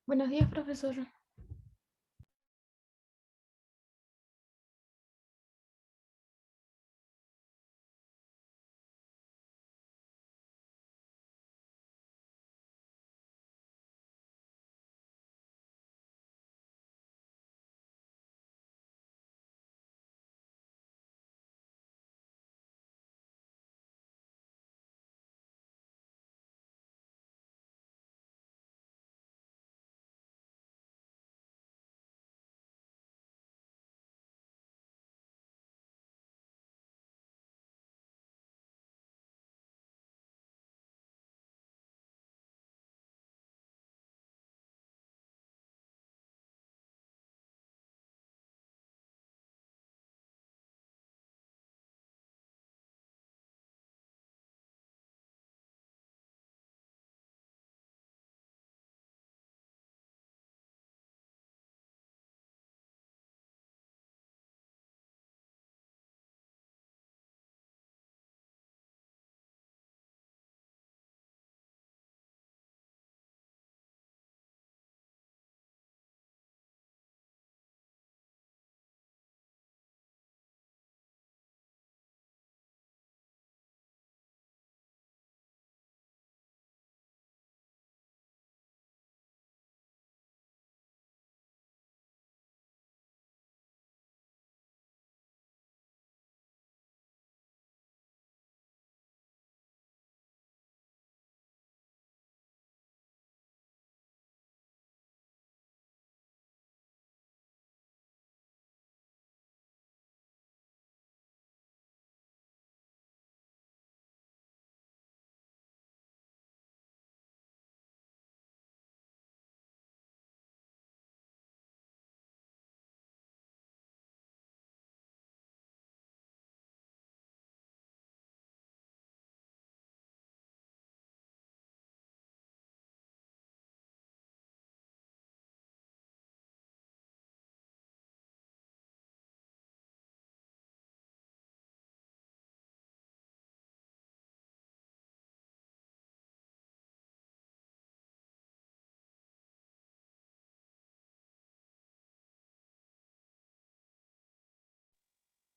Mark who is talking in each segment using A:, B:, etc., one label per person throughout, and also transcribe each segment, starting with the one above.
A: Buenos días, profesor.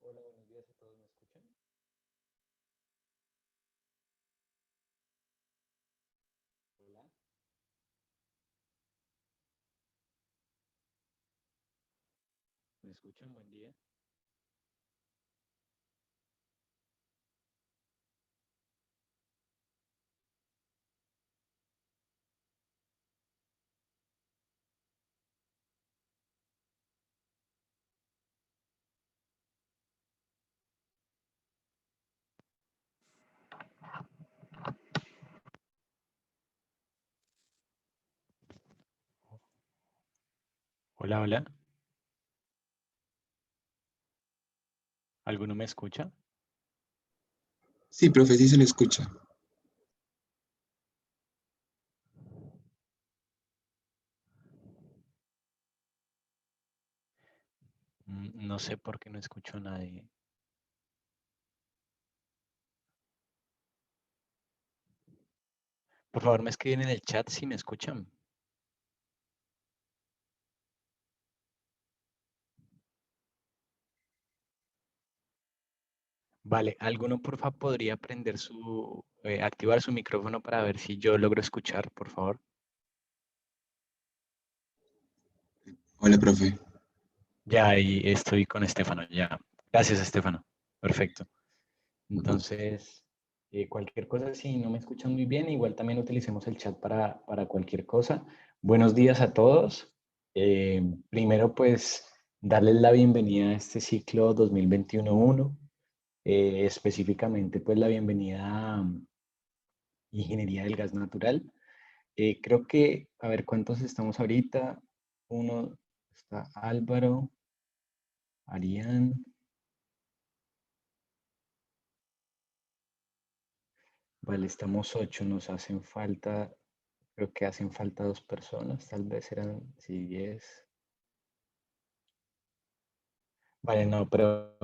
B: Hola, buenos días a todos, ¿me escuchan? Hola, ¿me escuchan? Buen día. Hola, hola. ¿Alguno me escucha?
C: Sí, profe, sí se le escucha.
B: No sé por qué no escucho a nadie. Por favor, me escriben en el chat si me escuchan. Vale, ¿alguno porfa podría activar su micrófono para ver si yo logro escuchar, por favor?
C: Hola, profe.
B: Ya ahí estoy con Estefano, ya. Gracias, Estefano. Perfecto. Entonces, cualquier cosa, si no me escuchan muy bien, igual también utilicemos el chat para cualquier cosa. Buenos días a todos. Primero, pues, darles la bienvenida a este ciclo 2021-1, específicamente, pues, la bienvenida a Ingeniería del Gas Natural. Creo que, a ver, ¿cuántos estamos ahorita? Uno, está Álvaro, Arián. Vale, estamos 8, nos hacen falta. Creo que hacen falta 2 personas, tal vez eran, sí, 10. Vale, no, pero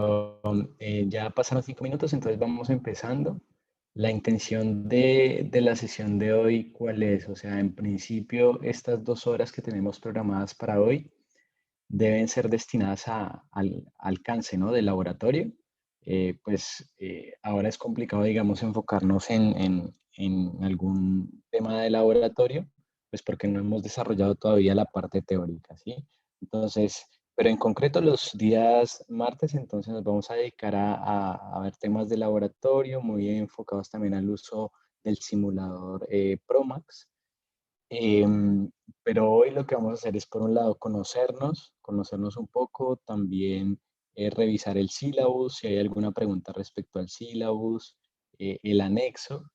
B: ya pasaron 5 minutos, entonces vamos empezando. La intención de la sesión de hoy, ¿cuál es? O sea, en principio, estas 2 horas que tenemos programadas para hoy deben ser destinadas al alcance, ¿no? Del laboratorio. Ahora es complicado, digamos, enfocarnos en algún tema de laboratorio, pues porque no hemos desarrollado todavía la parte teórica, ¿sí? Entonces, pero en concreto los días martes, entonces nos vamos a dedicar a ver temas de laboratorio, muy enfocados también al uso del simulador Promax. Em, pero hoy lo que vamos a hacer es, por un lado, conocernos un poco, también revisar el sílabus, si hay alguna pregunta respecto al sílabus, el anexo,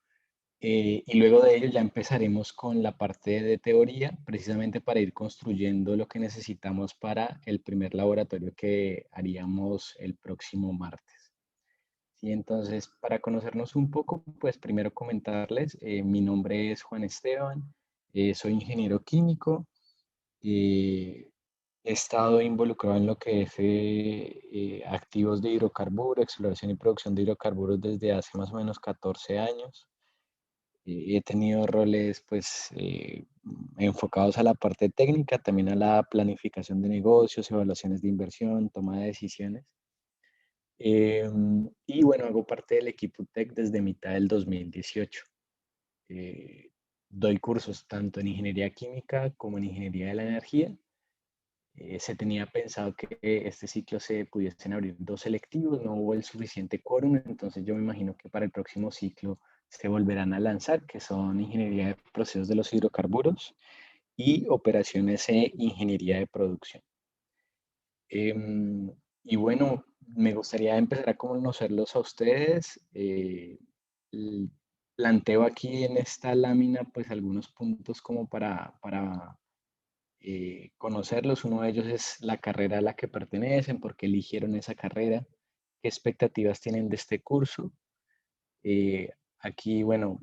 B: y luego de ello ya empezaremos con la parte de teoría, precisamente para ir construyendo lo que necesitamos para el primer laboratorio que haríamos el próximo martes. Y entonces, para conocernos un poco, pues primero comentarles, mi nombre es Juan Esteban, soy ingeniero químico, he estado involucrado en lo que es activos de hidrocarburos, exploración y producción de hidrocarburos desde hace más o menos 14 años. He tenido roles pues enfocados a la parte técnica, también a la planificación de negocios, evaluaciones de inversión, toma de decisiones. Y bueno, hago parte del equipo Tech desde mitad del 2018. Eh, Doy cursos tanto en ingeniería química como en ingeniería de la energía. Se tenía pensado que este ciclo se pudiesen abrir 2 selectivos, no hubo el suficiente quórum, entonces yo me imagino que para el próximo ciclo se volverán a lanzar, que son ingeniería de procesos de los hidrocarburos y operaciones e ingeniería de producción. Em, y bueno, me gustaría empezar a conocerlos a ustedes. L- Planteo aquí en esta lámina pues algunos puntos como para conocerlos. Uno de ellos es la carrera a la que pertenecen, por qué eligieron esa carrera, qué expectativas tienen de este curso. Aquí, bueno,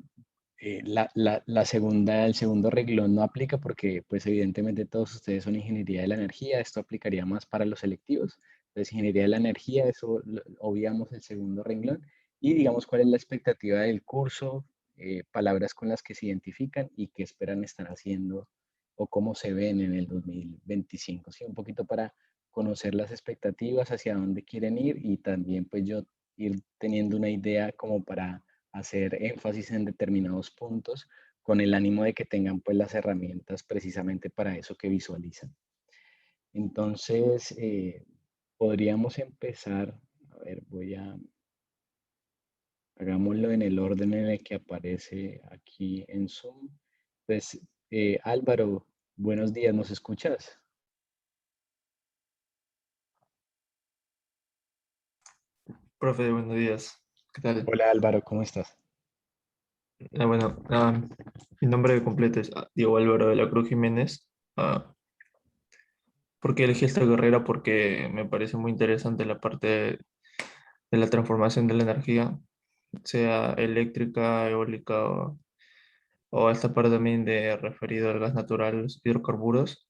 B: el segundo renglón no aplica porque, pues, evidentemente todos ustedes son ingeniería de la energía. Esto aplicaría más para los selectivos. Entonces, ingeniería de la energía, eso obviamos el segundo renglón. Y digamos cuál es la expectativa del curso, palabras con las que se identifican y qué esperan estar haciendo o cómo se ven en el 2025. Sí, un poquito para conocer las expectativas, hacia dónde quieren ir y también, pues, yo ir teniendo una idea como para hacer énfasis en determinados puntos con el ánimo de que tengan pues las herramientas precisamente para eso que visualizan. Entonces, podríamos empezar, a ver, hagámoslo en el orden en el que aparece aquí en Zoom. Pues, Álvaro, buenos días, ¿nos escuchas?
A: Profe, buenos días. ¿Qué tal?
B: Hola Álvaro, ¿cómo estás?
A: Mi nombre completo es Diego Álvaro de la Cruz Jiménez. ¿Por qué elegí esta carrera? Porque me parece muy interesante la parte de la transformación de la energía, sea eléctrica, eólica o esta parte también de referido al gas natural, los hidrocarburos.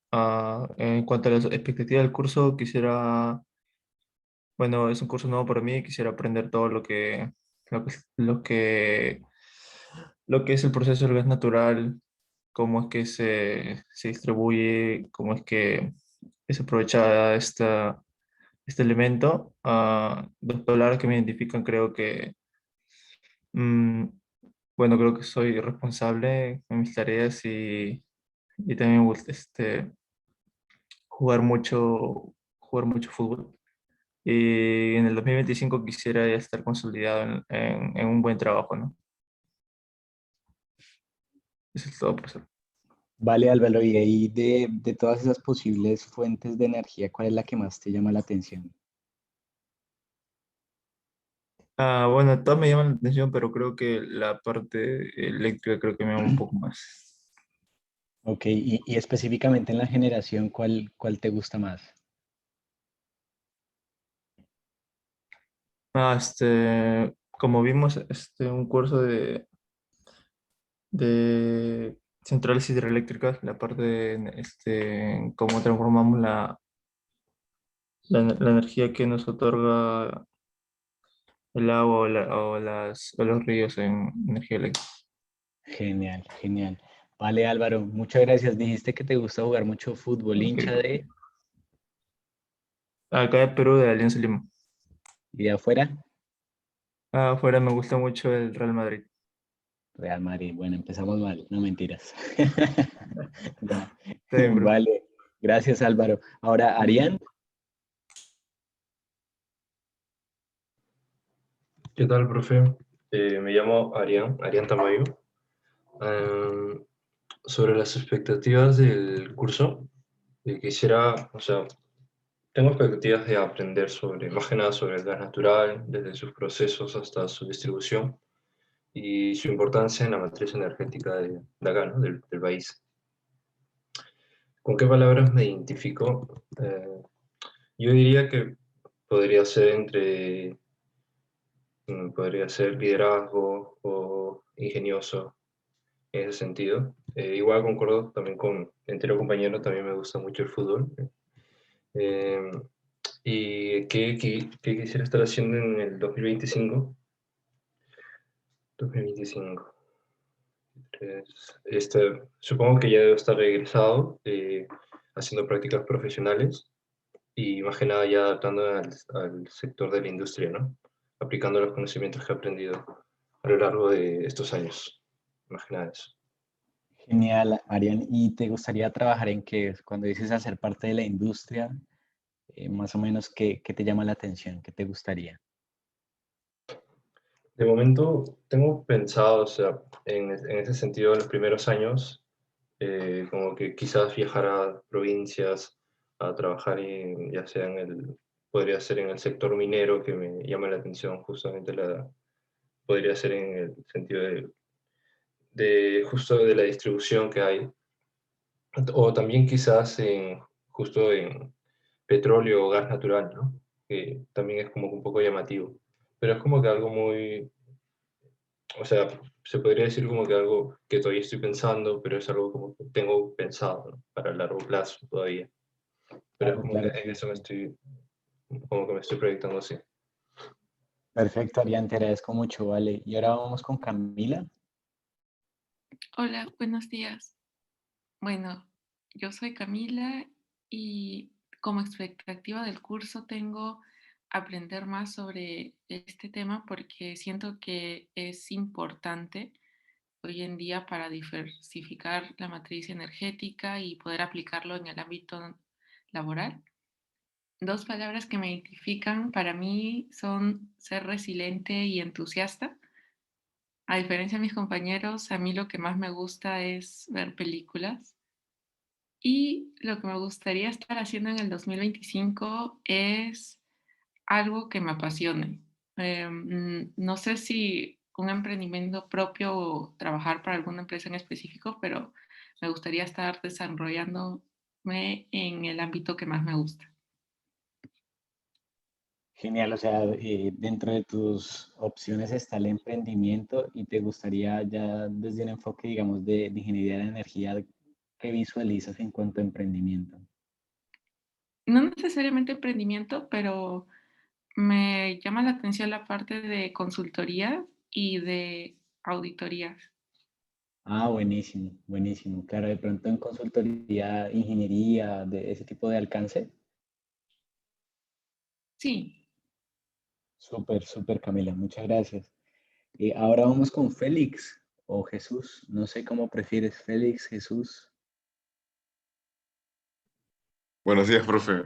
A: En cuanto a las expectativas del curso, bueno, es un curso nuevo para mí, quisiera aprender todo lo que, lo que lo que es el proceso del gas natural, cómo es que se distribuye, cómo es que se aprovecha este elemento. Dos palabras que me identifican, mm, bueno, creo que soy responsable en mis tareas y también me gusta jugar mucho fútbol. Y en el 2025 quisiera ya estar consolidado en un buen trabajo, ¿no? Eso es todo, profesor.
B: Vale, Álvaro, y ahí de todas esas posibles fuentes de energía, ¿cuál es la que más te llama la atención?
A: Bueno, todas me llaman la atención, pero creo que la parte eléctrica creo que me llama un poco más.
B: Ok, y específicamente en la generación, ¿cuál te gusta más?
A: Como vimos, un curso de centrales hidroeléctricas, la parte de cómo transformamos la energía que nos otorga el agua o los ríos en energía eléctrica.
B: Genial, genial. Vale, Álvaro, muchas gracias. Dijiste que te gusta jugar mucho fútbol, hincha
A: Ok.
B: de
A: Acá de Perú, de Alianza Lima.
B: y de afuera,
A: Afuera me gusta mucho el Real Madrid.
B: Real Madrid. Bueno, empezamos mal, no mentiras. Ya.
A: Está bien, bro.
B: Vale, gracias Álvaro. Ahora, Arián,
D: ¿Qué tal, profe? Me llamo Arián Tamayo. Em, Sobre las expectativas del curso, quisiera, o sea, tengo expectativas de aprender sobre, más que nada sobre el gas natural, desde sus procesos hasta su distribución y su importancia en la matriz energética de acá, ¿no? Del país. ¿Con qué palabras me identifico? Yo diría que podría ser podría ser liderazgo o ingenioso en ese sentido. Igual concuerdo también con el anterior compañero, también me gusta mucho el fútbol. Eh, ¿Y qué quisiera estar haciendo en el 2025? 2025. Supongo que ya debo estar egresado, haciendo prácticas profesionales y más que nada ya adaptando al sector de la industria, ¿no? Aplicando los conocimientos que he aprendido a lo largo de estos años. Más que nada eso.
B: genial, Arián. ¿Y te gustaría trabajar en qué? Cuando dices hacer parte de la industria, más o menos, ¿qué te llama la atención? ¿Qué te gustaría?
D: De momento tengo pensado, o sea, en ese sentido, en los primeros años, como que quizás viajar a provincias a trabajar, ya sea podría ser en el sector minero, que me llama la atención justamente podría ser en el sentido de justo de la distribución que hay, o también quizás justo en petróleo o gas natural, ¿no? Que también es como un poco llamativo, pero es como que algo muy, o sea, se podría decir como que algo que todavía estoy pensando, pero es algo como que tengo pensado, ¿no? Para el largo plazo todavía. Pero es
B: Claro,
D: como que
B: claro.
D: en eso como que me estoy proyectando así.
B: Perfecto, Arián, te agradezco mucho, vale. Y ahora vamos con Camila.
E: Hola, buenos días. Bueno, yo soy Camila y como expectativa del curso tengo aprender más sobre este tema porque siento que es importante hoy en día para diversificar la matriz energética y poder aplicarlo en el ámbito laboral. Dos palabras que me identifican para mí son ser resiliente y entusiasta. A diferencia de mis compañeros, a mí lo que más me gusta es ver películas. Y lo que me gustaría estar haciendo en el 2025 es algo que me apasione. No sé si un emprendimiento propio o trabajar para alguna empresa en específico, pero me gustaría estar desarrollándome en el ámbito que más me gusta.
B: Genial, o sea, dentro de tus opciones está el emprendimiento y te gustaría ya desde un enfoque, digamos, de ingeniería de la energía, ¿qué visualizas en cuanto a emprendimiento?
E: No necesariamente emprendimiento, pero me llama la atención la parte de consultoría y de auditorías.
B: Ah, buenísimo, buenísimo. Claro, de pronto en consultoría, ingeniería, de ese tipo de alcance.
E: Sí,
B: Súper, súper, Camila, muchas gracias. Ahora vamos con Félix o Jesús, no sé cómo prefieres, Félix, Jesús.
C: Buenos días, profe.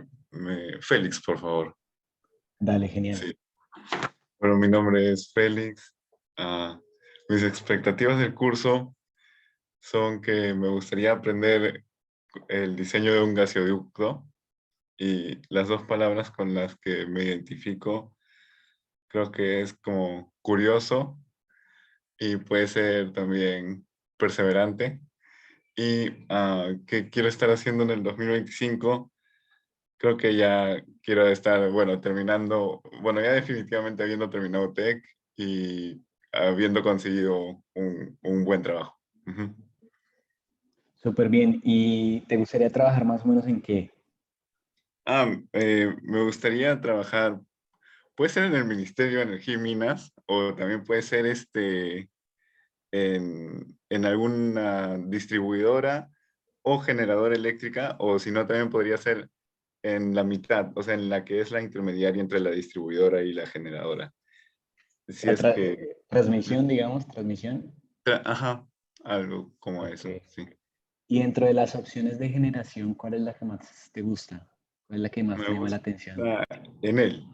C: Félix, por favor.
B: Dale, genial.
C: Sí. Bueno, mi nombre es Félix. Ah, Mis expectativas del curso son que me gustaría aprender el diseño de un gasoducto y las dos palabras con las que me identifico creo que es como curioso y puede ser también perseverante. Y qué quiero estar haciendo en el 2025. Creo que ya quiero estar, bueno, terminando, bueno, ya definitivamente habiendo terminado TEC y habiendo conseguido un buen trabajo. Ujú.
B: Súper bien. ¿Y te gustaría trabajar más o menos en qué?
C: Me gustaría trabajar, puede ser en el Ministerio de Energía y Minas, o también puede ser en alguna distribuidora o generadora eléctrica, o si no, también podría ser en la mitad, o sea, en la que es la intermediaria entre la distribuidora y la generadora. Si
B: La
C: es que,
B: transmisión, digamos, transmisión.
C: ajá, algo como
B: Ok.
C: eso, sí.
B: Y dentro de las opciones de generación, ¿cuál es la que más te gusta? ¿Cuál es la que más
C: Me
B: te llama la
C: gusta
B: atención?
C: en él.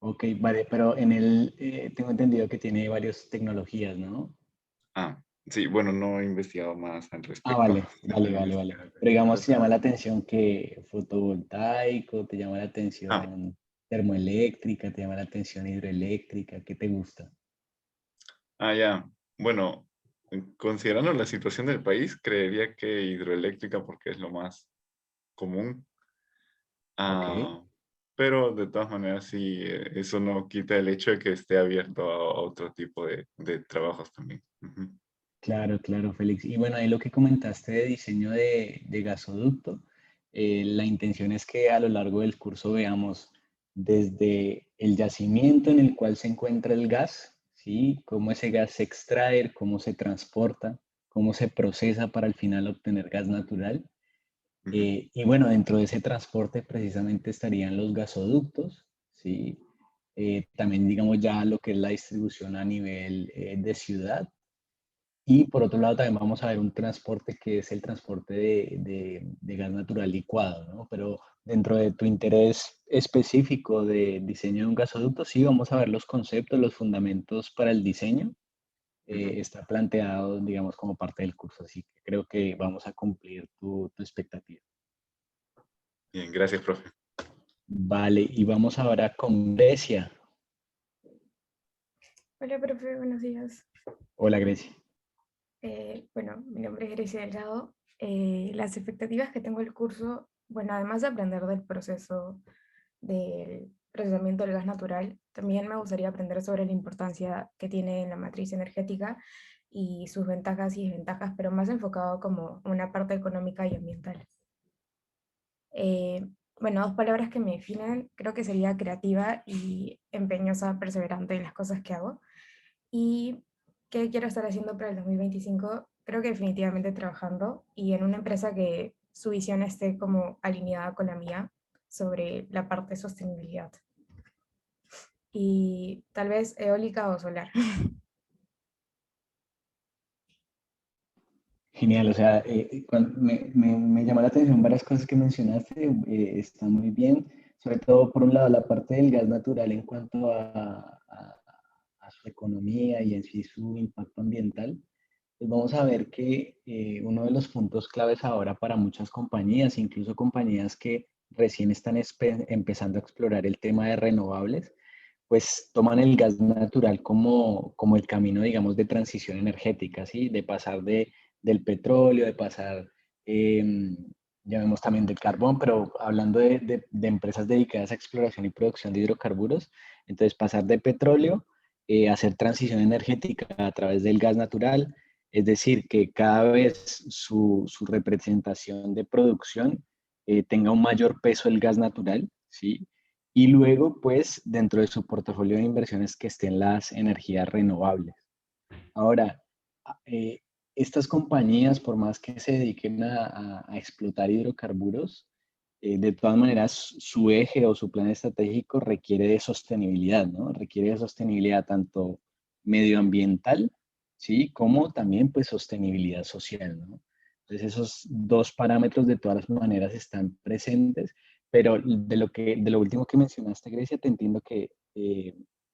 B: Ok, vale, pero en él tengo entendido que tiene varias tecnologías, ¿no?
C: Ah, sí, bueno, no he investigado más al
B: Ah,
C: respecto.
B: vale, vale, vale, vale. Pero digamos, ¿te llama la atención que fotovoltaico, te llama la
C: Ah,
B: atención termoeléctrica, te llama la atención hidroeléctrica? ¿Qué te gusta?
C: ya. Bueno, considerando la situación del país, creería que hidroeléctrica porque es lo más común.
B: Ok,
C: Ah, pero de todas maneras, sí, eso no quita el hecho de que esté abierto a otro tipo de trabajos también. Ujú.
B: claro, claro, Félix. Y bueno, ahí lo que comentaste de diseño de gasoducto, la intención es que a lo largo del curso veamos desde el yacimiento en el cual se encuentra el gas, ¿sí? Cómo ese gas se extrae, cómo se transporta, cómo se procesa para al final obtener gas natural.
C: Ujú.
B: Y bueno, dentro de ese transporte precisamente estarían los gasoductos, ¿sí? También digamos ya lo que es la distribución a nivel de ciudad. Y por otro lado también vamos a ver un transporte que es el transporte de gas natural licuado, ¿no? Pero dentro de tu interés específico de diseño de un gasoducto, sí, vamos a ver los conceptos, los fundamentos para el diseño.
C: Ujú.
B: Está planteado, digamos, como parte del curso, así que creo que vamos a cumplir tu expectativa.
C: Bien, gracias, profe.
B: Vale, y vamos ahora con Grecia.
F: Hola, profe, buenos días.
B: Hola, Grecia.
F: Bueno, mi nombre es Grecia Delgado. Las expectativas que tengo del curso, bueno, además de aprender del proceso del procesamiento del gas natural, también me gustaría aprender sobre la importancia que tiene en la matriz energética y sus ventajas y desventajas, pero más enfocado como una parte económica y ambiental. Eh, bueno, dos palabras que me definen, creo que sería creativa y empeñosa, perseverante en las cosas que hago. ¿Y qué quiero estar haciendo para el 2025? Creo que definitivamente trabajando y en una empresa que su visión esté como alineada con la mía sobre la parte de sostenibilidad. Y tal vez eólica o solar.
B: Genial, o sea, me llamó la atención varias cosas que mencionaste, está muy bien, sobre todo por un lado la parte del gas natural en cuanto a su economía y en sí su impacto ambiental. Pues vamos a ver que uno de los puntos claves ahora para muchas compañías, incluso compañías que recién están empezando a explorar el tema de renovables, pues toman el gas natural como el camino, digamos, de transición energética, ¿sí? De pasar del petróleo, de pasar, ya vemos también del carbón, pero hablando de empresas dedicadas a exploración y producción de hidrocarburos, entonces pasar de petróleo a hacer transición energética a través del gas natural, es decir, que cada vez su representación de producción tenga un mayor peso el gas natural, ¿sí? Y luego, pues, dentro de su portafolio de inversiones que estén las energías renovables. Ahora, eh, estas compañías, por más que se dediquen a explotar hidrocarburos, de todas maneras, su eje o su plan estratégico requiere de sostenibilidad, ¿no? Requiere de sostenibilidad tanto medioambiental, ¿sí? Como también, pues, sostenibilidad social, ¿no? Entonces, esos dos parámetros de todas las maneras están presentes, pero de lo último que mencionaste, Grecia, te entiendo que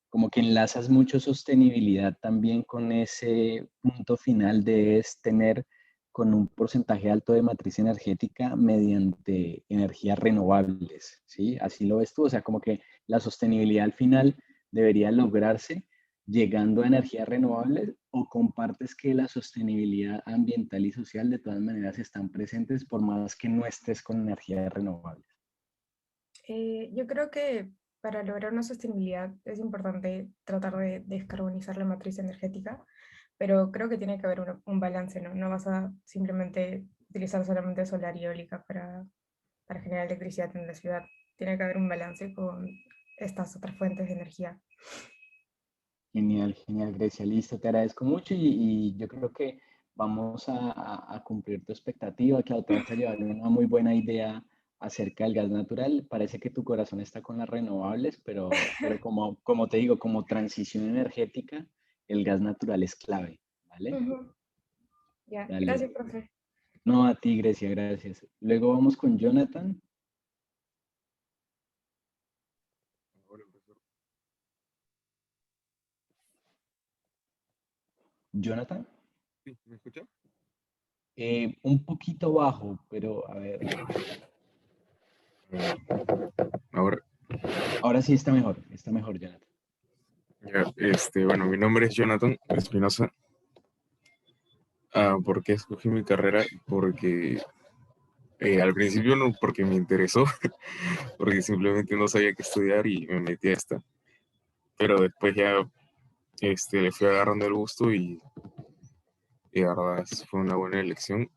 B: como que enlazas mucho sostenibilidad también con ese punto final de es tener con un porcentaje alto de matriz energética mediante energías renovables, ¿sí? Así lo ves tú, o sea, como que la sostenibilidad al final debería lograrse llegando a energías renovables o compartes que la sostenibilidad ambiental y social de todas maneras están presentes por más que no estés con energías renovables.
F: Yo creo que para lograr una sostenibilidad es importante tratar de descarbonizar la matriz energética, pero creo que tiene que haber un balance, ¿no? No vas a simplemente utilizar solamente solar y eólica para generar electricidad en la ciudad. Tiene que haber un balance con estas otras fuentes de energía.
B: Genial, genial, Grecia. Listo, te agradezco mucho y yo creo que vamos a cumplir tu expectativa, que te vas a llevar una muy buena idea acerca del gas natural. Parece que tu corazón está con las renovables, pero como te digo, como transición energética, el gas natural es clave, ¿vale?
F: Ujú. Ya,
B: Dale.
F: gracias, profe.
B: No, a ti, Grecia, gracias. Luego vamos con Jonathan.
C: Hola, profesor.
B: Jonathan.
C: Sí, ¿me escucha?
B: Un poquito bajo, pero a ver.
C: Ahora,
B: Ahora sí está mejor, Jonathan.
C: ya, bueno, mi nombre es Jonathan Espinosa. ¿Por qué escogí mi carrera? Porque al principio no, porque me interesó, porque simplemente no sabía qué estudiar y me metí a esta. Pero después ya le fui agarrando el gusto y la verdad fue una buena elección.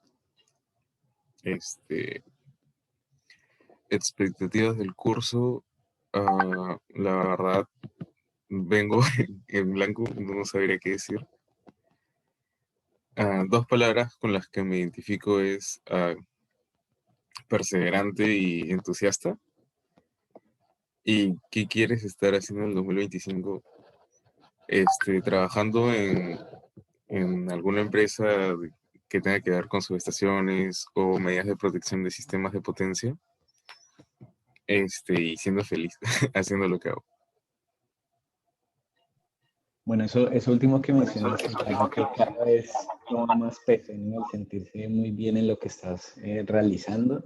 C: Expectativas del curso, la verdad, vengo en blanco, no sabría qué decir. Dos palabras con las que me identifico es perseverante y entusiasta. ¿Y qué quieres estar haciendo en el 2025? Trabajando en alguna empresa que tenga que ver con subestaciones o medidas de protección de sistemas de potencia, y siendo feliz haciendo lo que hago.
B: Bueno, eso último que mencionas es algo que cada vez toma más peso, ¿no? El sentirse muy bien en lo que estás realizando.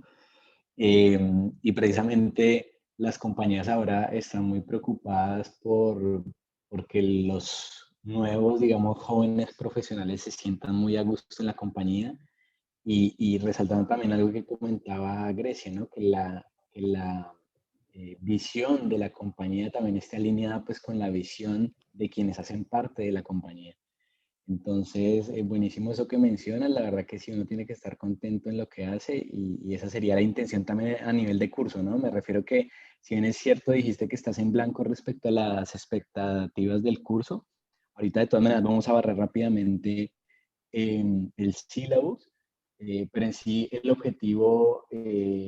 B: Y precisamente las compañías ahora están muy preocupadas porque los nuevos, digamos, jóvenes profesionales se sientan muy a gusto en la compañía y resaltando también algo que comentaba Grecia, ¿no? Que la visión de la compañía también esté alineada pues con la visión de quienes hacen parte de la compañía. Entonces, buenísimo eso que mencionas, la verdad que sí, uno tiene que estar contento en lo que hace y esa sería la intención también a nivel de curso, ¿no? Me refiero que, si bien es cierto, dijiste que estás en blanco respecto a las expectativas del curso, ahorita de todas maneras vamos a barrer rápidamente el syllabus, pero en sí el objetivo,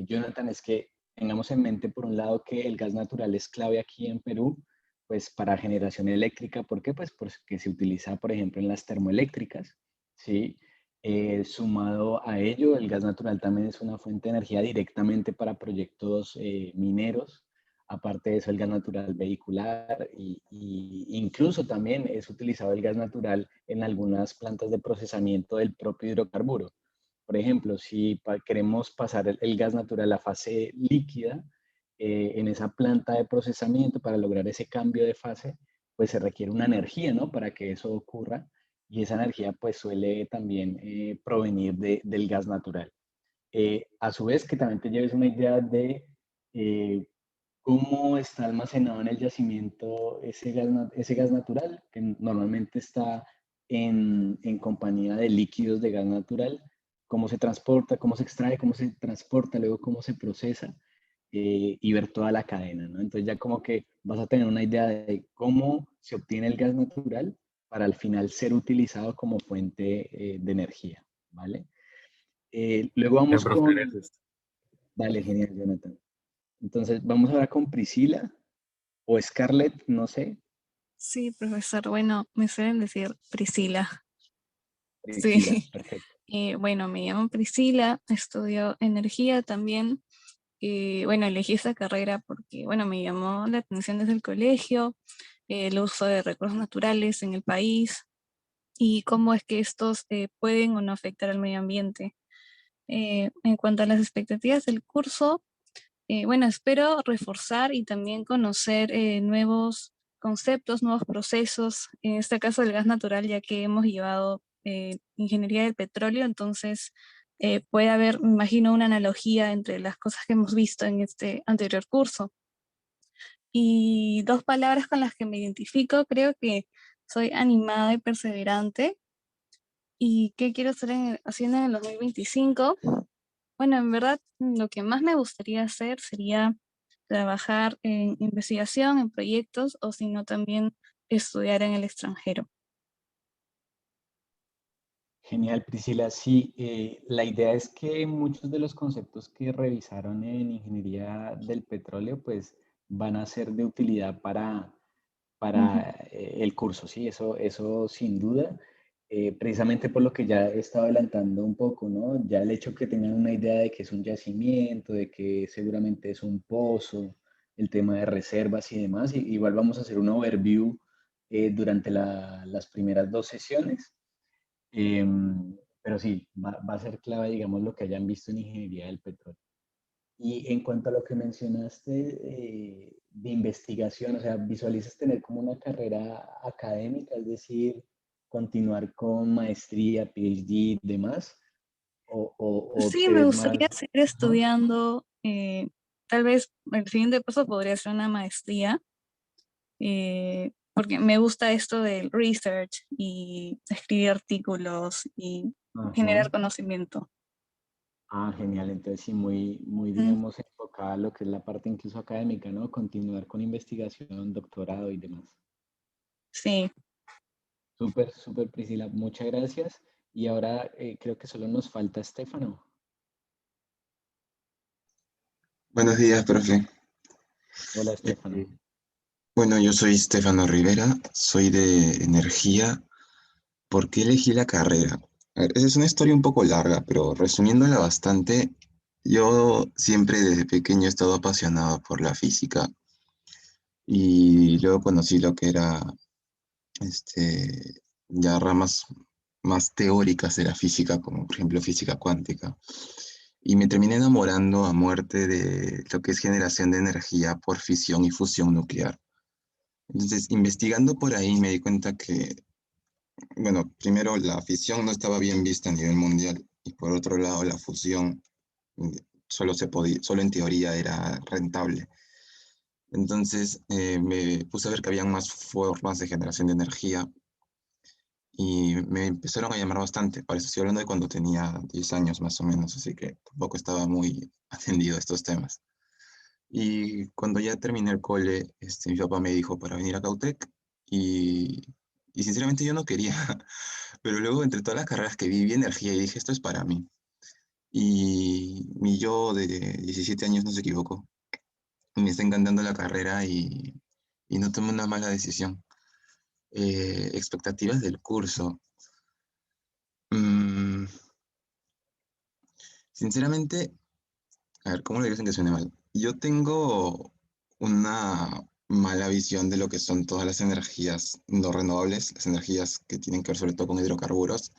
B: Jonathan, es que tengamos en mente por un lado que el gas natural es clave aquí en Perú, pues para generación eléctrica. ¿Por qué? Pues porque se utiliza, por ejemplo, en las termoeléctricas, ¿sí? Sumado a ello, el gas natural también es una fuente de energía directamente para proyectos mineros. Aparte de eso, el gas natural vehicular y incluso también es utilizado el gas natural en algunas plantas de procesamiento del propio hidrocarburo. Por ejemplo, si queremos pasar el gas natural a fase líquida, en esa planta de procesamiento para lograr ese cambio de fase, pues se requiere una energía, ¿no? Para que eso ocurra y esa energía pues suele también provenir del gas natural. A su vez, que también te lleves una idea de eh, cómo está almacenado en el yacimiento ese gas natural, que normalmente está en compañía de líquidos de gas natural, cómo se transporta, cómo se extrae, cómo se transporta, luego cómo se procesa y ver toda la cadena, ¿no? Entonces ya como que vas a tener una idea de cómo se obtiene el gas natural para al final ser utilizado como fuente de energía, ¿vale? Luego
C: Ya,
B: vamos
C: profe,
B: con...
C: gracias.
B: Dale, genial, Jonathan. Entonces vamos ahora con Priscila o Scarlett, no sé.
G: Sí, profesor. Bueno, me suelen decir Priscila.
B: Priscila,
G: Sí.
B: perfecto.
G: Bueno, me llamo Priscila, estudio energía también. Bueno, elegí esta carrera porque, bueno, me llamó la atención desde el colegio, el uso de recursos naturales en el país y cómo es que estos pueden o no afectar al medio ambiente. En cuanto a las expectativas del curso, bueno, espero reforzar y también conocer nuevos conceptos, nuevos procesos, en este caso el gas natural, ya que hemos llevado ingeniería del petróleo, entonces puede haber, me imagino, una analogía entre las cosas que hemos visto en este anterior curso. Y dos palabras con las que me identifico, creo que soy animada y perseverante. ¿Y qué quiero estar haciendo en el 2025? Bueno, en verdad, lo que más me gustaría hacer sería trabajar en investigación, en proyectos, o si no también estudiar en el extranjero.
B: Genial, Priscila. Sí, la idea es que muchos de los conceptos que revisaron en Ingeniería del Petróleo, pues van a ser de utilidad para el curso, ¿sí? Eso sin duda. Precisamente por lo que ya he estado adelantando un poco, ¿no? Ya el hecho que tengan una idea de que es un yacimiento, de que seguramente es un pozo, el tema de reservas y demás. Igual vamos a hacer un overview durante las primeras 2 sesiones. Pero sí, va a ser clave, digamos, lo que hayan visto en Ingeniería del Petróleo. Y en cuanto a lo que mencionaste de investigación, o sea, ¿visualizas tener como una carrera académica, es decir, continuar con maestría, PhD y demás? ¿O
G: Sí,
B: te
G: me
B: ves
G: gustaría
B: más?
G: seguir
B: Ajá.
G: estudiando. Tal vez el siguiente paso podría ser una maestría, porque me gusta esto del research y escribir artículos y generar
B: Ajá.
G: conocimiento.
B: Ah, genial. Entonces sí, muy,
G: Mm,
B: digamos, enfocada a lo que es la parte incluso académica, ¿no? Continuar con investigación, doctorado y demás.
G: sí.
B: Súper, súper, Priscila. Muchas gracias. Y ahora creo que solo nos falta Estefano.
H: Buenos días, profe.
B: Hola,
H: Eh,
B: Estefano.
H: bueno, yo soy Stefano Rivera, soy de energía. ¿Por qué elegí la carrera? A ver, esa es una historia un poco larga, pero resumiéndola bastante, yo siempre desde pequeño he estado apasionado por la física y luego conocí lo que era ya ramas más teóricas de la física, como por ejemplo física cuántica. Y me terminé enamorando a muerte de lo que es generación de energía por fisión y fusión nuclear. Entonces, investigando por ahí me di cuenta que, bueno, primero la fisión no estaba bien vista a nivel mundial y por otro lado la fusión mm, solo en teoría era rentable. Entonces me puse a ver que habían más formas de generación de energía y me empezaron a llamar bastante. Para eso estoy hablando de cuando tenía 10 años más o menos, así que tampoco estaba muy atendido a estos temas. Y cuando ya terminé el cole, mi papá me dijo para venir a Cautec y, y sinceramente yo no quería, pero luego entre todas las carreras que vi energía y dije, esto es para mí. Y mi yo de 17 años no se equivocó. Me está encantando la carrera y no tomé una mala decisión. Expectativas del curso. Mm, sinceramente, a ver, ¿cómo le dicen que suene mal? Yo tengo una mala visión de lo que son todas las energías no renovables, las energías que tienen que ver sobre todo con hidrocarburos,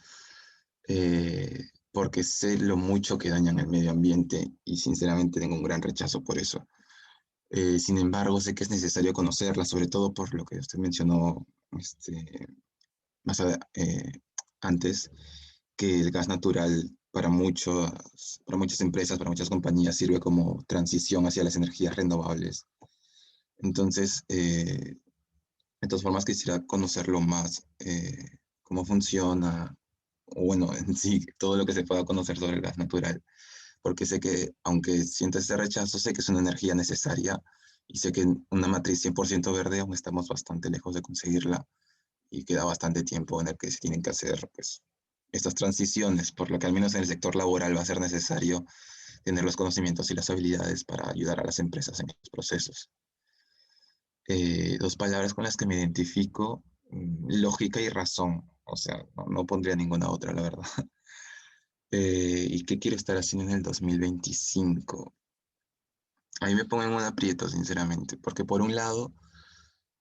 H: porque sé lo mucho que dañan el medio ambiente y sinceramente tengo un gran rechazo por eso. Sin embargo, sé que es necesario conocerlas, sobre todo por lo que usted mencionó más antes, que el gas natural para muchas empresas, para muchas compañías, sirve como transición hacia las energías renovables. Entonces, de todas formas, quisiera conocerlo más, cómo funciona, o bueno, en sí, todo lo que se pueda conocer sobre el gas natural, porque sé que, aunque siento ese rechazo, sé que es una energía necesaria y sé que en una matriz 100% verde aún estamos bastante lejos de conseguirla y queda bastante tiempo en el que se tienen que hacer pues, estas transiciones, por lo que al menos en el sector laboral va a ser necesario tener los conocimientos y las habilidades para ayudar a las empresas en estos procesos. Dos palabras con las que me identifico, lógica y razón. O sea, no pondría ninguna otra, la verdad. ¿Y qué quiero estar haciendo en el 2025? Ahí me pongo en un aprieto, sinceramente, porque por un lado,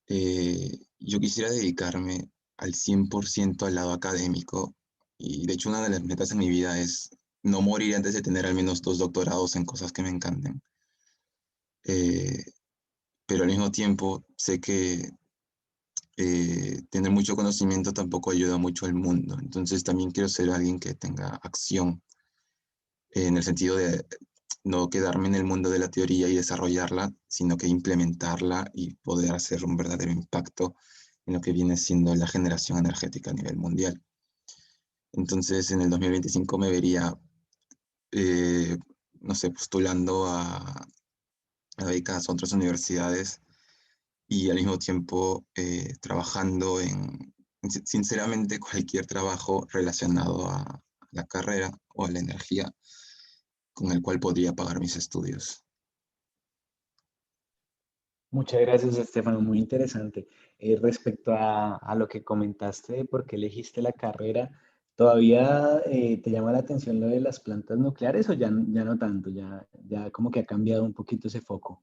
H: yo quisiera dedicarme al 100% al lado académico y de hecho una de las metas en mi vida es no morir antes de tener al menos 2 doctorados en cosas que me encanten. Eh, pero al mismo tiempo sé que tener mucho conocimiento tampoco ayuda mucho al mundo. Entonces también quiero ser alguien que tenga acción en el sentido de no quedarme en el mundo de la teoría y desarrollarla, sino que implementarla y poder hacer un verdadero impacto en lo que viene siendo la generación energética a nivel mundial. Entonces, en el 2025 me vería, eh, no sé, postulando becas a otras universidades y al mismo tiempo trabajando sinceramente, cualquier trabajo relacionado a la carrera o a la energía con el cual podría pagar mis estudios.
B: Muchas gracias, Estefano, muy interesante. Respecto a lo que comentaste de por qué elegiste la carrera, ¿todavía te llama la atención lo de las plantas nucleares o ya no tanto? Ya como que ha cambiado un poquito ese foco.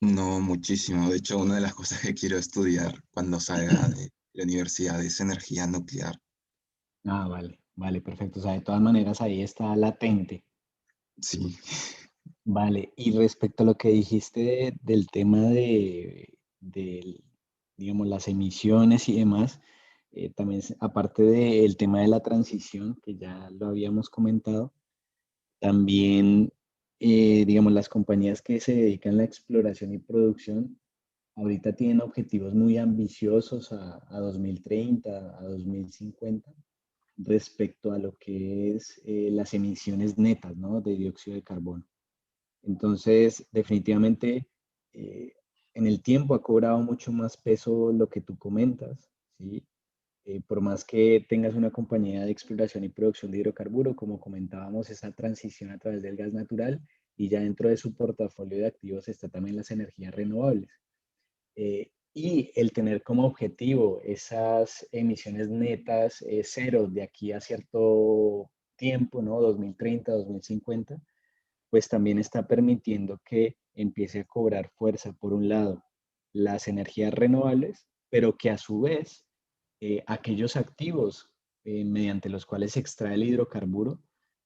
H: No muchísimo. De hecho, una de las cosas que quiero estudiar cuando salga de la universidad es energía nuclear.
B: Ah, vale, vale, perfecto. O sea, de todas maneras ahí está latente.
H: Sí.
B: Vale, y respecto a lo que dijiste del tema digamos, las emisiones y demás, también aparte del tema de la transición, que ya lo habíamos comentado, también, digamos, las compañías que se dedican a la exploración y producción, ahorita tienen objetivos muy ambiciosos a 2030, a 2050, respecto a lo que es las emisiones netas, ¿no? De dióxido de carbono. Entonces, definitivamente, en el tiempo ha cobrado mucho más peso lo que tú comentas, ¿sí? Por más que tengas una compañía de exploración y producción de hidrocarburo, como comentábamos, esa transición a través del gas natural y ya dentro de su portafolio de activos está también las energías renovables. Y el tener como objetivo esas emisiones netas cero de aquí a cierto tiempo, ¿no? 2030, 2050, pues también está permitiendo que empiece a cobrar fuerza, por un lado, las energías renovables, pero que a su vez aquellos activos mediante los cuales se extrae el hidrocarburo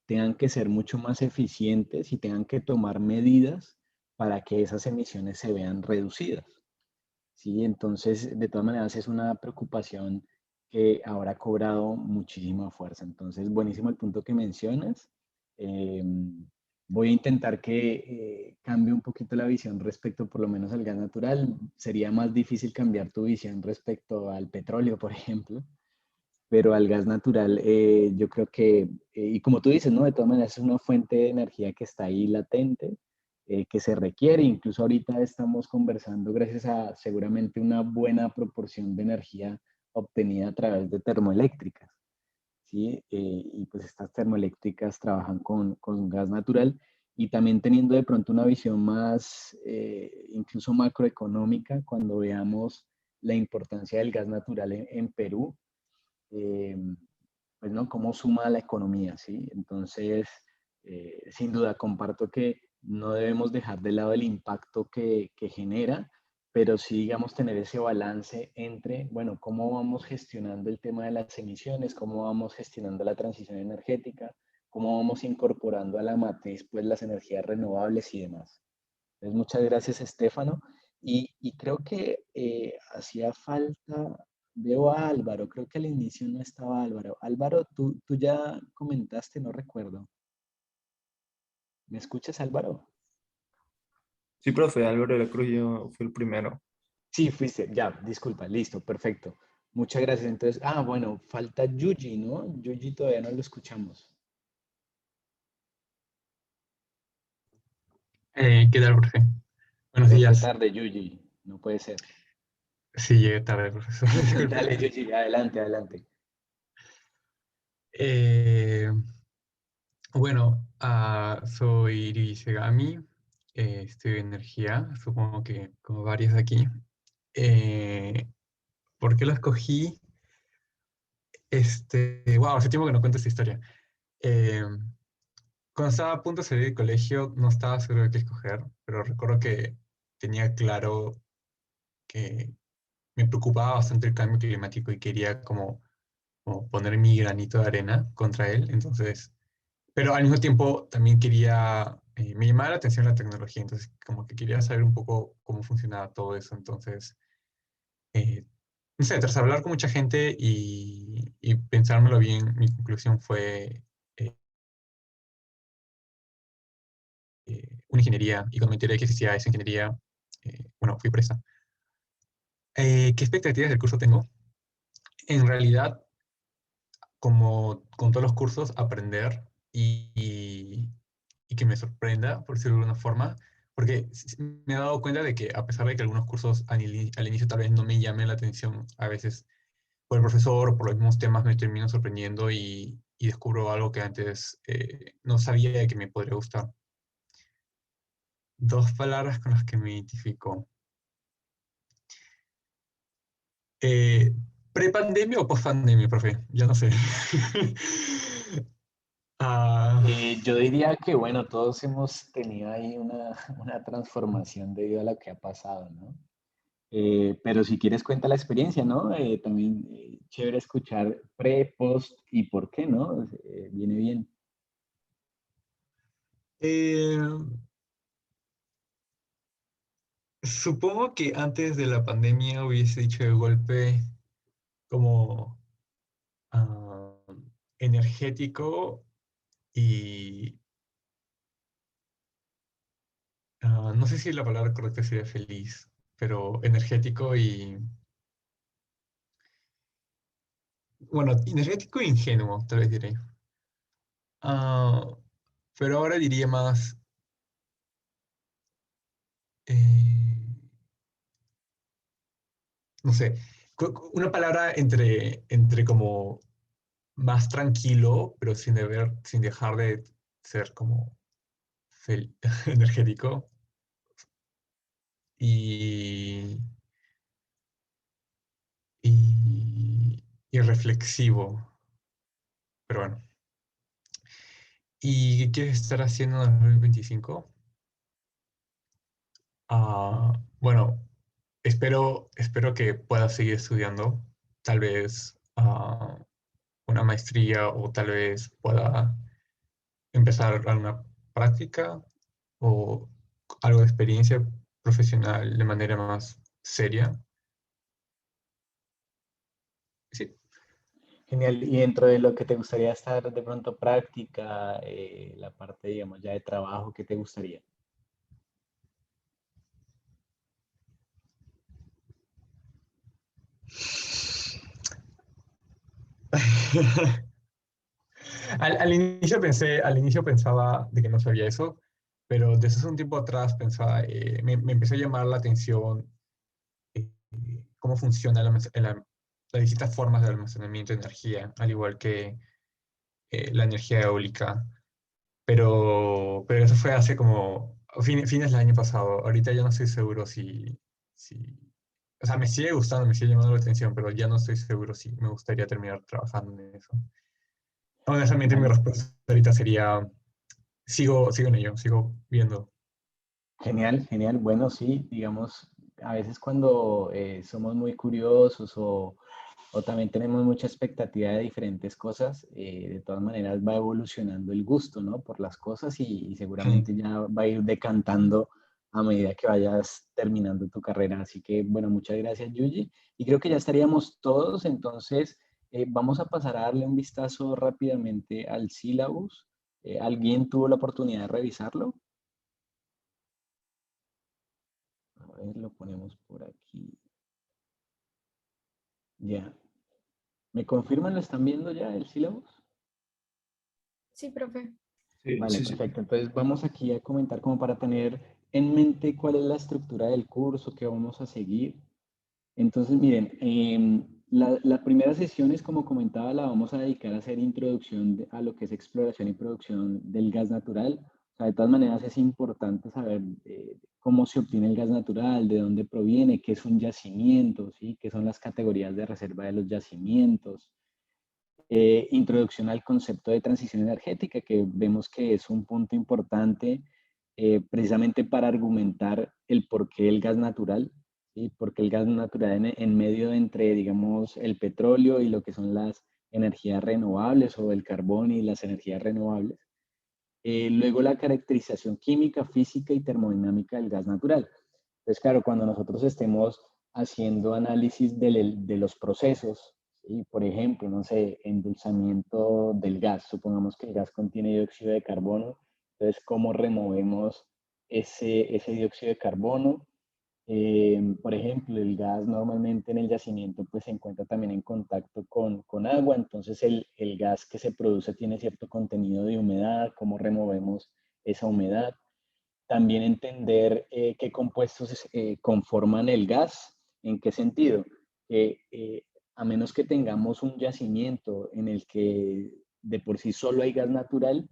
B: tengan que ser mucho más eficientes y tengan que tomar medidas para que esas emisiones se vean reducidas. ¿Sí? Entonces, de todas maneras, es una preocupación que ahora ha cobrado muchísima fuerza. Entonces, buenísimo el punto que mencionas. Eh, Voy a intentar que cambie un poquito la visión respecto por lo menos al gas natural. Sería más difícil cambiar tu visión respecto al petróleo, por ejemplo, pero al gas natural yo creo que, y como tú dices, ¿no? De todas maneras es una fuente de energía que está ahí latente, que se requiere. Incluso ahorita estamos conversando gracias a seguramente una buena proporción de energía obtenida a través de termoeléctricas. ¿Sí? Y pues estas termoeléctricas trabajan con gas natural y también teniendo de pronto una visión más incluso macroeconómica cuando veamos la importancia del gas natural en Perú, eh, pues no, cómo suma a la economía, ¿sí? Entonces, sin duda comparto que no debemos dejar de lado el impacto que genera, pero sí, digamos, tener ese balance entre, bueno, cómo vamos gestionando el tema de las emisiones, cómo vamos gestionando la transición energética, cómo vamos incorporando a la matriz, pues, las energías renovables y demás. Entonces, muchas gracias, Estefano. Y creo que hacía falta, veo a Álvaro, creo que al inicio no estaba Álvaro. Álvaro, tú ya comentaste, no recuerdo. ¿Me escuchas, Álvaro?
A: Sí, profe, Álvaro de la Cruz, yo fui el primero.
B: Sí, fuiste, ya, disculpa, listo, perfecto. Muchas gracias. Entonces, bueno, falta Yuji, ¿no? Yuji todavía no lo escuchamos.
I: ¿Qué tal, profe? Buenos
B: Llegaste
I: días.
B: tarde, Yuji, no puede ser.
I: Sí, llegué tarde, profesor. Disculpe.
B: Dale, Yuji, adelante, adelante.
I: Eh, bueno, soy Iri Segami, estudio energía, supongo que como varios de aquí. Eh, ¿Por qué lo escogí? Wow, hace tiempo que no cuento esta historia. Eh, Cuando estaba a punto de salir del colegio, no estaba seguro de qué escoger, pero recuerdo que tenía claro que me preocupaba bastante el cambio climático y quería como poner mi granito de arena contra él. Entonces, pero al mismo tiempo también quería, me llamaba la atención la tecnología, entonces como que quería saber un poco cómo funcionaba todo eso. Entonces, eh, no sé, tras hablar con mucha gente y pensármelo bien, mi conclusión fue eh, una ingeniería. Y cuando me enteré que existía esa ingeniería, bueno, fui presa. ¿Qué expectativas del curso tengo? En realidad, como con todos los cursos, aprender y que me sorprenda, por decirlo de alguna forma, porque me he dado cuenta de que a pesar de que algunos cursos al inicio tal vez no me llamen la atención, a veces por el profesor o por los mismos temas me termino sorprendiendo y descubro algo que antes no sabía que me podría gustar. Dos palabras con las que me identifico. ¿Pre-pandemia o post-pandemia, profe? Ya no sé. Ah,
B: Yo diría que, bueno, todos hemos tenido ahí una transformación debido a lo que ha pasado, ¿no? Pero si quieres cuenta la experiencia, ¿no? También chévere escuchar pre, post y por qué, ¿no? Viene bien.
I: eh, supongo que antes de la pandemia hubiese dicho de golpe como ah, energético y no sé si la palabra correcta sería feliz, pero energético y, bueno, energético e ingenuo, tal vez diré. Ah, pero ahora diría más, eh, no sé, una palabra entre como más tranquilo, pero sin dejar de ser como energético y, y reflexivo. Pero bueno. ¿Y qué quieres estar haciendo en el 2025? Bueno, espero que puedas seguir estudiando. Tal vez una maestría o tal vez pueda empezar alguna práctica o algo de experiencia profesional de manera más seria. Sí.
B: Genial. Y dentro de lo que te gustaría estar de pronto práctica, la parte, digamos, ya de trabajo, ¿qué te gustaría?
I: Al inicio pensaba de que no sabía eso, pero desde hace un tiempo atrás pensaba, me empezó a llamar la atención eh, cómo funciona las distintas formas de almacenamiento de energía, al igual que la energía eólica. Pero eso fue hace como fines del año pasado. Ahorita ya no estoy seguro si, o sea, me sigue gustando, me sigue llamando la atención, pero ya no estoy seguro si me gustaría terminar trabajando en eso. Honestamente, mi
B: Genial.
I: respuesta ahorita sería, sigo en ello, sigo viendo.
B: Genial, genial. Bueno, sí, digamos, a veces cuando somos muy curiosos o también tenemos mucha expectativa de diferentes cosas, de todas maneras va evolucionando el gusto, ¿no? Por las cosas y
I: Sí.
B: seguramente ya va a ir decantando a medida que vayas terminando tu carrera. Así que, bueno, muchas gracias, Yuji. Y creo que ya estaríamos todos, entonces vamos a pasar a darle un vistazo rápidamente al sílabus. ¿Alguien tuvo la oportunidad de revisarlo? A ver, lo ponemos por aquí. Ya. ¿Me confirman? ¿Lo están viendo ya el sílabus?
F: Sí, profe.
A: Sí,
B: Vale,
A: sí, sí.
B: perfecto. Entonces vamos aquí a comentar como para tener en mente cuál es la estructura del curso que vamos a seguir. Entonces, miren, la primera sesión es, como comentaba, la vamos a dedicar a hacer introducción a lo que es exploración y producción del gas natural. O sea, de todas maneras es importante saber cómo se obtiene el gas natural, de dónde proviene, qué es un yacimiento, ¿sí? Qué son las categorías de reserva de los yacimientos. Introducción al concepto de transición energética, que vemos que es un punto importante precisamente para argumentar el por qué el gas natural, ¿sí? Porque el gas natural en medio entre, digamos, el petróleo y lo que son las energías renovables o el carbón y las energías renovables. Luego la caracterización química, física y termodinámica del gas natural. Entonces, claro, cuando nosotros estemos haciendo análisis de los procesos, ¿sí? Por ejemplo, no sé, endulzamiento del gas, supongamos que el gas contiene dióxido de carbono, entonces, ¿cómo removemos ese dióxido de carbono? Por ejemplo, el gas normalmente en el yacimiento pues se encuentra también en contacto con agua, entonces el gas que se produce tiene cierto contenido de humedad, ¿cómo removemos esa humedad? también entender qué compuestos conforman el gas. ¿En qué sentido? A menos que tengamos un yacimiento en el que de por sí solo hay gas natural,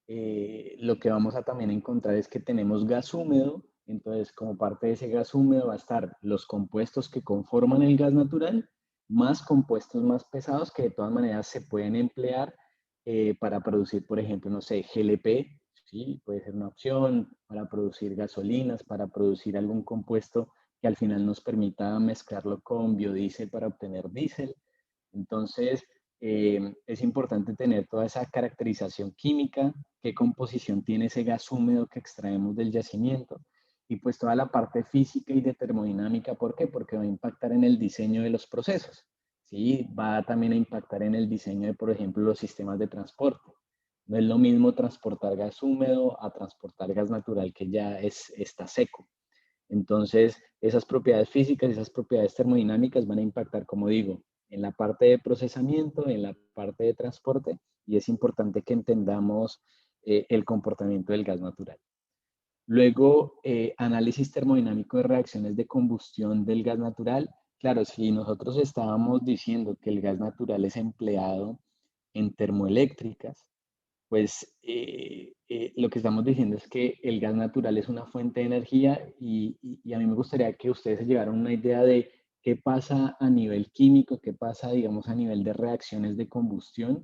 B: lo que vamos a también encontrar es que tenemos gas húmedo. Entonces, como parte de ese gas húmedo va a estar los compuestos que conforman el gas natural, más compuestos más pesados que de todas maneras se pueden emplear para producir, por ejemplo, no sé, GLP, ¿sí? Puede ser una opción para producir gasolinas, para producir algún compuesto que al final nos permita mezclarlo con biodiesel para obtener diésel. Entonces, es importante tener toda esa caracterización química, qué composición tiene ese gas húmedo que extraemos del yacimiento, y pues toda la parte física y de termodinámica. ¿Por qué? Porque va a impactar en el diseño de los procesos, ¿sí? Va también a impactar en el diseño de, por ejemplo, los sistemas de transporte. No es lo mismo transportar gas húmedo a transportar gas natural que ya está seco. Entonces, esas propiedades físicas, esas propiedades termodinámicas van a impactar, como digo, en la parte de procesamiento, en la parte de transporte, y es importante que entendamos el comportamiento del gas natural. Luego, análisis termodinámico de reacciones de combustión del gas natural. Claro, si nosotros estábamos diciendo que el gas natural es empleado en termoeléctricas, pues lo que estamos diciendo es que el gas natural es una fuente de energía, y a mí me gustaría que ustedes se llevaran una idea de qué pasa a nivel químico, qué pasa, digamos, a nivel de reacciones de combustión,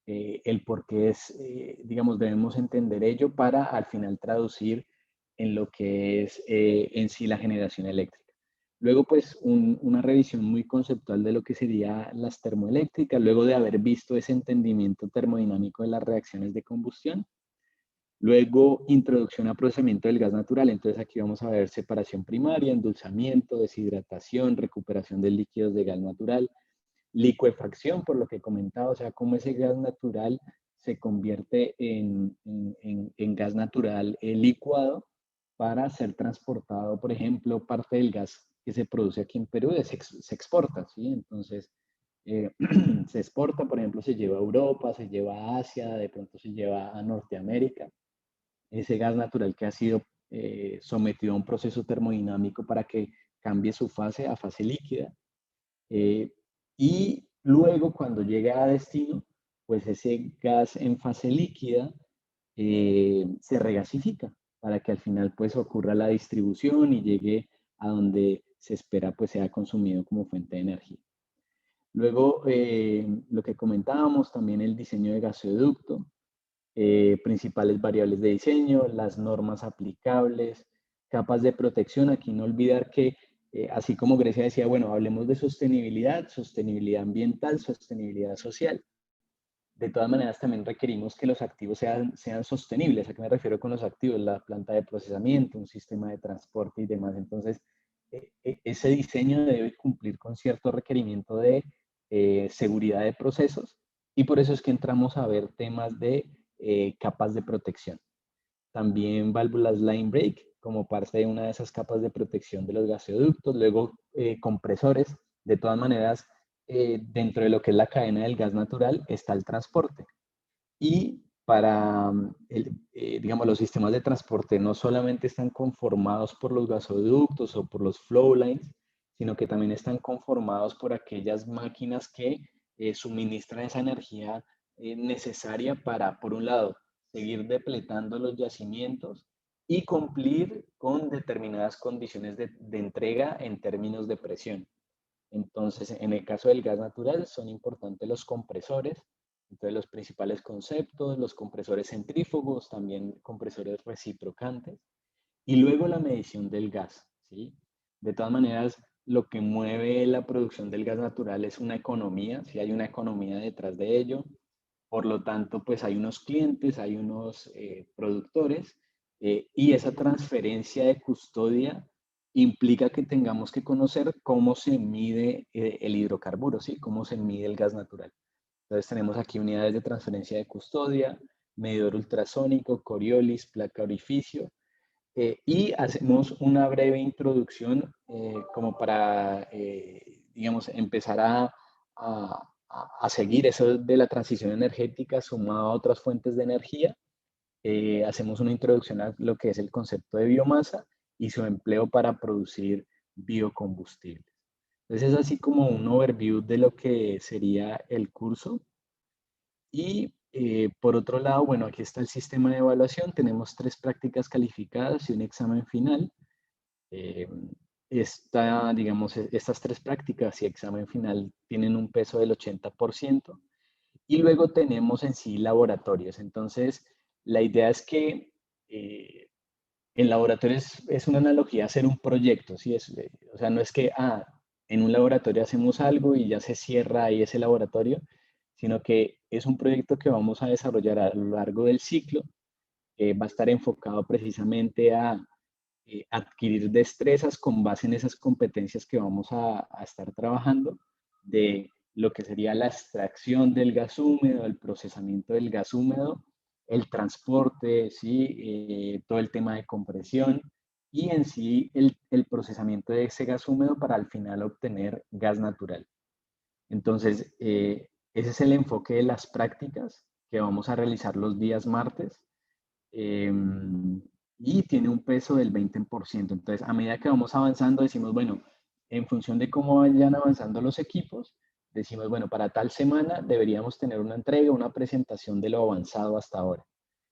B: el por qué es, digamos, debemos entender ello para al final traducir en lo que es en sí la generación eléctrica. Luego, pues, una revisión muy conceptual de lo que serían las termoeléctricas, luego de haber visto ese entendimiento termodinámico de las reacciones de combustión. Luego, introducción a procesamiento del gas natural. Entonces, aquí vamos a ver separación primaria, endulzamiento, deshidratación, recuperación de líquidos de gas natural, licuefacción, por lo que comentaba, o sea, cómo ese gas natural se convierte en gas natural licuado para ser transportado. Por ejemplo, parte del gas que se produce aquí en Perú se exporta, ¿sí? Entonces, se exporta, por ejemplo, se lleva a Europa, se lleva a Asia, de pronto se lleva a Norteamérica. Ese gas natural que ha sido sometido a un proceso termodinámico para que cambie su fase a fase líquida. Y luego, cuando llega a destino, pues ese gas en fase líquida se regasifica para que al final pues ocurra la distribución y llegue a donde se espera pues sea consumido como fuente de energía. Luego, lo que comentábamos, también el diseño de gasoducto, principales variables de diseño, las normas aplicables, capas de protección. Aquí no olvidar que, así como Grecia decía, bueno, hablemos de sostenibilidad, sostenibilidad ambiental, sostenibilidad social. De todas maneras, también requerimos que los activos sean sostenibles. ¿A qué me refiero con los activos? La planta de procesamiento, un sistema de transporte y demás. Entonces, ese diseño debe cumplir con cierto requerimiento de seguridad de procesos, y por eso es que entramos a ver temas de capas de protección. También válvulas line break como parte de una de esas capas de protección de los gasoductos. Luego, compresores. De todas maneras, dentro de lo que es la cadena del gas natural está el transporte. Y para, digamos, los sistemas de transporte no solamente están conformados por los gasoductos o por los flow lines, sino que también están conformados por aquellas máquinas que suministran esa energía necesaria para, por un lado, seguir depletando los yacimientos y cumplir con determinadas condiciones de entrega en términos de presión. Entonces, en el caso del gas natural son importantes los compresores. Entonces, los principales conceptos, los compresores centrífugos, también compresores reciprocantes, y luego la medición del gas, ¿sí? De todas maneras, lo que mueve la producción del gas natural es una economía, ¿sí? Hay una economía detrás de ello. Por lo tanto, pues hay unos clientes, hay unos productores, y esa transferencia de custodia implica que tengamos que conocer cómo se mide el hidrocarburo, ¿sí? Cómo se mide el gas natural. Entonces tenemos aquí unidades de transferencia de custodia, medidor ultrasónico, Coriolis, placa orificio, y hacemos una breve introducción como para, digamos, empezar a seguir eso de la transición energética sumado a otras fuentes de energía. hacemos una introducción a lo que es el concepto de biomasa y su empleo para producir biocombustibles. Entonces es así como un overview de lo que sería el curso. Y por otro lado, bueno, aquí está el sistema de evaluación. Tenemos 3 prácticas calificadas y un examen final. Eh, digamos, estas 3 prácticas y examen final tienen un peso del 80%. Y luego tenemos en sí laboratorios. Entonces, la idea es que el laboratorio es una analogía a hacer un proyecto, ¿sí? O sea, no es que en un laboratorio hacemos algo y ya se cierra ahí ese laboratorio, sino que es un proyecto que vamos a desarrollar a lo largo del ciclo, va a estar enfocado precisamente a adquirir destrezas con base en esas competencias que vamos a estar trabajando, de lo que sería la extracción del gas húmedo, el procesamiento del gas húmedo, el transporte, ¿sí? Todo el tema de compresión y en sí el procesamiento de ese gas húmedo para al final obtener gas natural. Entonces, ese es el enfoque de las prácticas que vamos a realizar los días martes. Y tiene un peso del 20%. Entonces, a medida que vamos avanzando, decimos, bueno, en función de cómo vayan avanzando los equipos, decimos, bueno, para tal semana deberíamos tener una entrega, una presentación de lo avanzado hasta ahora.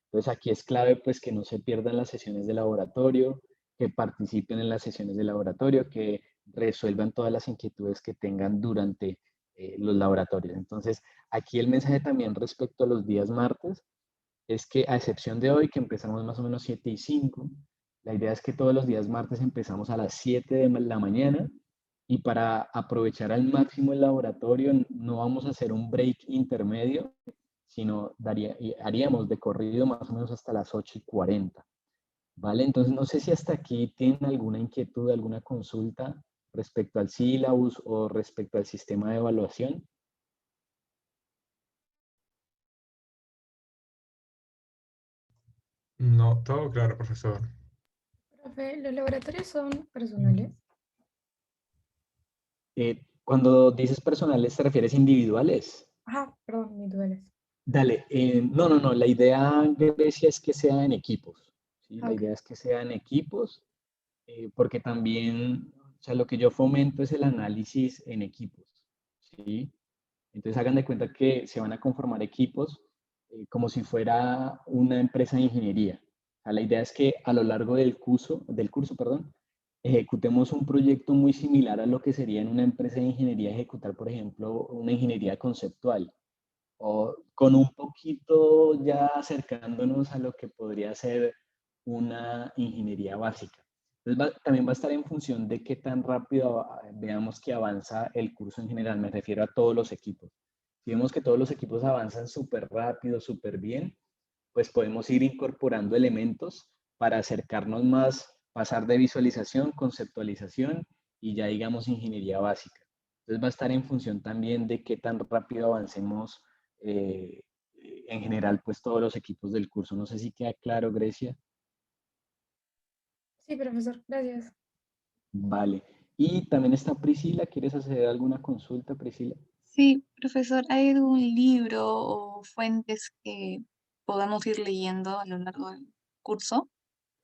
B: Entonces, aquí es clave, pues, que no se pierdan las sesiones de laboratorio, que participen en las sesiones de laboratorio, que resuelvan todas las inquietudes que tengan durante los laboratorios. Entonces, aquí el mensaje también respecto a los días martes es que a excepción de hoy, que empezamos más o menos 7:05, la idea es que todos los días martes empezamos a las 7 de la mañana y para aprovechar al máximo el laboratorio no vamos a hacer un break intermedio, sino haríamos de corrido más o menos hasta las 8:40. ¿Vale? Entonces no sé si hasta aquí tienen alguna inquietud, alguna consulta respecto al sílabus o respecto al sistema de evaluación.
I: No, todo claro, profesor.
F: Profe, ¿los laboratorios son personales?
B: Cuando dices personales, ¿te refieres individuales?
F: Ajá, perdón, mis dudas.
B: Dale, no, la idea, Grecia, es que sea en equipos, ¿sí?
F: Ah,
B: La
F: ok.
B: idea es que sea en equipos, porque también, o sea, lo que yo fomento es el análisis en equipos, ¿sí? Entonces hagan de cuenta que se van a conformar equipos como si fuera una empresa de ingeniería. O sea, la idea es que a lo largo del curso, perdón, ejecutemos un proyecto muy similar a lo que sería en una empresa de ingeniería ejecutar, por ejemplo, una ingeniería conceptual o con un poquito ya acercándonos a lo que podría ser una ingeniería básica. Entonces también va a estar en función de qué tan rápido veamos que avanza el curso en general, me refiero a todos los equipos. Si vemos que todos los equipos avanzan súper rápido, súper bien, pues podemos ir incorporando elementos para acercarnos más, pasar de visualización, conceptualización y ya digamos ingeniería básica. Entonces va a estar en función también de qué tan rápido avancemos eh, en general pues todos los equipos del curso. No sé si queda claro, Grecia.
F: Sí, profesor, gracias.
B: Vale. Y también está Priscila. ¿Quieres hacer alguna consulta, Priscila?
G: Sí, profesor, ¿hay algún libro o fuentes que podamos ir leyendo a lo largo del curso?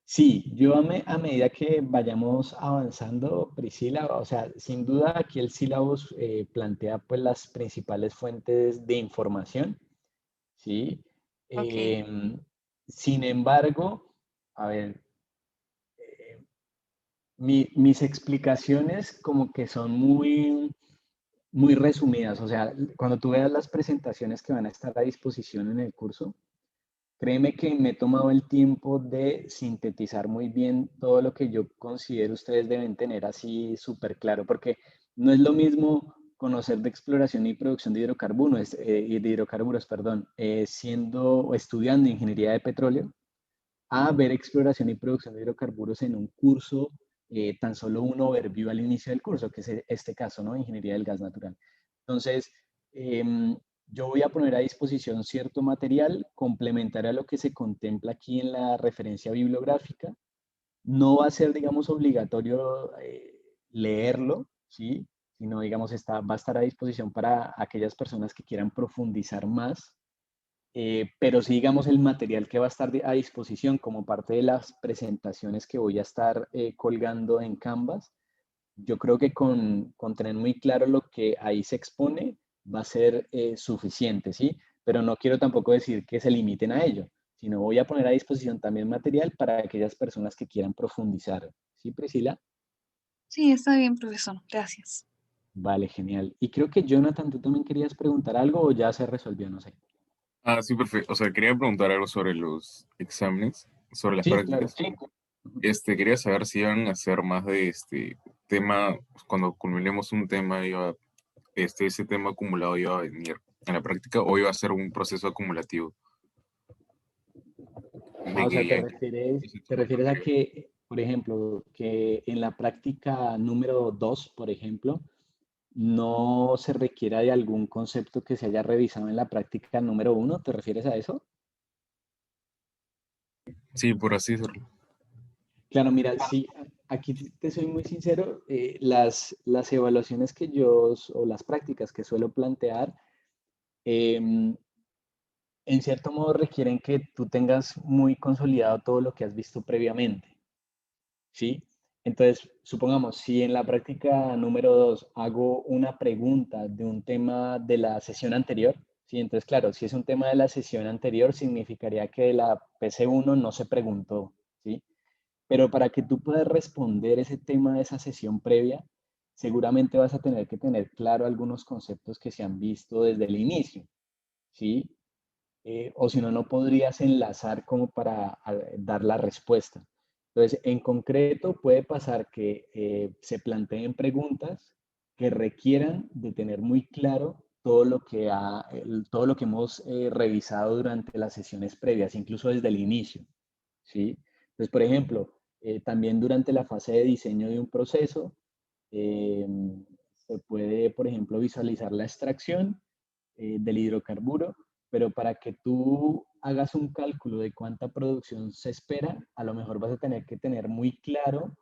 B: Sí, yo a medida que vayamos avanzando, Priscila, o sea, sin duda aquí el sílabus plantea pues las principales fuentes de información, ¿sí?
G: Ok.
B: Sin embargo, a ver, mis explicaciones como que son muy resumidas, o sea, cuando tú veas las presentaciones que van a estar a disposición en el curso, créeme que me he tomado el tiempo de sintetizar muy bien todo lo que yo considero ustedes deben tener así súper claro, porque no es lo mismo conocer de exploración y producción de hidrocarburos, perdón, siendo o estudiando ingeniería de petróleo, a ver exploración y producción de hidrocarburos en un curso, tan solo un overview al inicio del curso, que es este caso, ¿no? Ingeniería del gas natural. Entonces, yo voy a poner a disposición cierto material complementario a lo que se contempla aquí en la referencia bibliográfica. No va a ser, digamos, obligatorio leerlo, ¿sí? Sino, digamos, va a estar a disposición para aquellas personas que quieran profundizar más pero sí, digamos, el material que va a estar a disposición como parte de las presentaciones que voy a estar colgando en Canvas, yo creo que con tener muy claro lo que ahí se expone va a ser suficiente, ¿sí? Pero no quiero tampoco decir que se limiten a ello, sino voy a poner a disposición también material para aquellas personas que quieran profundizar. ¿Sí, Priscila?
G: Sí, está bien, profesor. Gracias.
B: Vale, genial. Y creo que Jonathan, tú también querías preguntar algo o ya se resolvió, no sé.
J: Ah, sí, perfecto. O sea, quería preguntar algo sobre los exámenes, sobre las
B: Sí, claro.
J: prácticas. Quería saber si iban a hacer más de tema, cuando culminemos un tema, ese tema acumulado iba a venir en la práctica o iba a ser un proceso acumulativo
B: Ah,
J: de
B: o sea,
J: que ese
B: te
J: tema
B: refieres a
J: previo.
B: que, por ejemplo, que en la práctica número 2, por ejemplo, no se requiera de algún concepto que se haya revisado en la práctica número 1, ¿te refieres a eso?
J: Sí, por así decirlo.
B: Claro, mira, sí, aquí te soy muy sincero, las evaluaciones que o las prácticas que suelo plantear, em, en cierto modo requieren que tú tengas muy consolidado todo lo que has visto previamente, ¿sí? Entonces, supongamos, si en la práctica número 2 hago una pregunta de un tema de la sesión anterior, ¿sí? Entonces, claro, si es un tema de la sesión anterior, significaría que de la PC1 no se preguntó, ¿sí? Pero para que tú puedas responder ese tema de esa sesión previa, seguramente vas a tener que tener claro algunos conceptos que se han visto desde el inicio, ¿sí? O si no, no podrías enlazar como para dar la respuesta. Entonces, en concreto, puede pasar que se planteen preguntas que requieran de tener muy claro todo lo que hemos revisado durante las sesiones previas, incluso desde el inicio, ¿sí? Entonces, por ejemplo, también durante la fase de diseño de un proceso, eh, se puede, por ejemplo, visualizar la extracción del hidrocarburo, pero para que tú hagas un cálculo de cuánta producción se espera, a lo mejor vas a tener que tener muy claro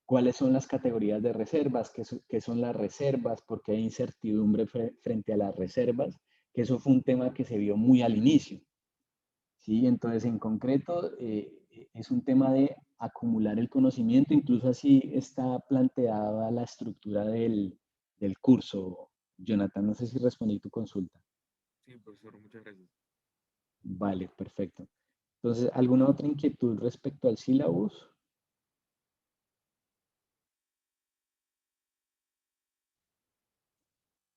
B: cuáles son las categorías de reservas, qué son las reservas, porque hay incertidumbre frente a las reservas, que eso fue un tema que se vio muy al inicio. ¿Sí? Entonces, en concreto, es un tema de acumular el conocimiento, incluso así está planteada la estructura del curso. Jonathan, no sé si respondí tu consulta.
J: Sí, profesor, muchas gracias.
B: Vale, perfecto. Entonces, ¿alguna otra inquietud respecto al sílabus?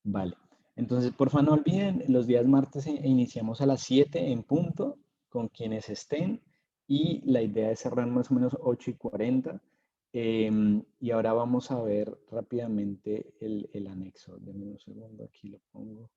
B: Vale. Entonces, porfa, no olviden, los días martes iniciamos a las 7 en punto con quienes estén y la idea es cerrar más o menos 8:40. Y ahora vamos a ver rápidamente el anexo. Denme un segundo, aquí lo pongo.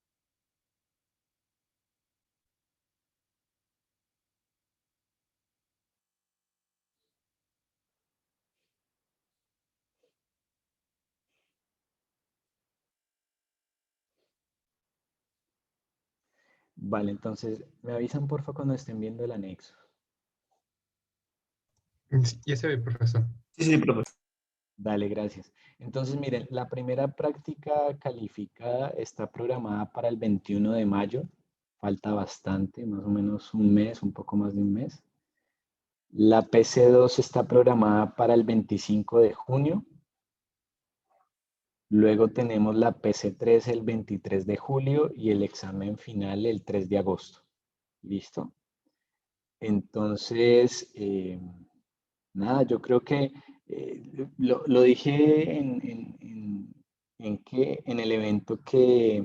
B: Vale, entonces, me avisan porfa cuando estén viendo el anexo.
I: Ya se ve, profesor.
A: Sí, sí, profesor.
B: Dale, gracias. Entonces, miren, la primera práctica calificada está programada para el 21 de mayo. Falta bastante, más o menos un mes, un poco más de un mes. La PC2 está programada para el 25 de junio. Luego tenemos la PC3 el 23 de julio y el examen final el 3 de agosto. ¿Listo? Entonces, nada, yo creo que lo dije en el evento que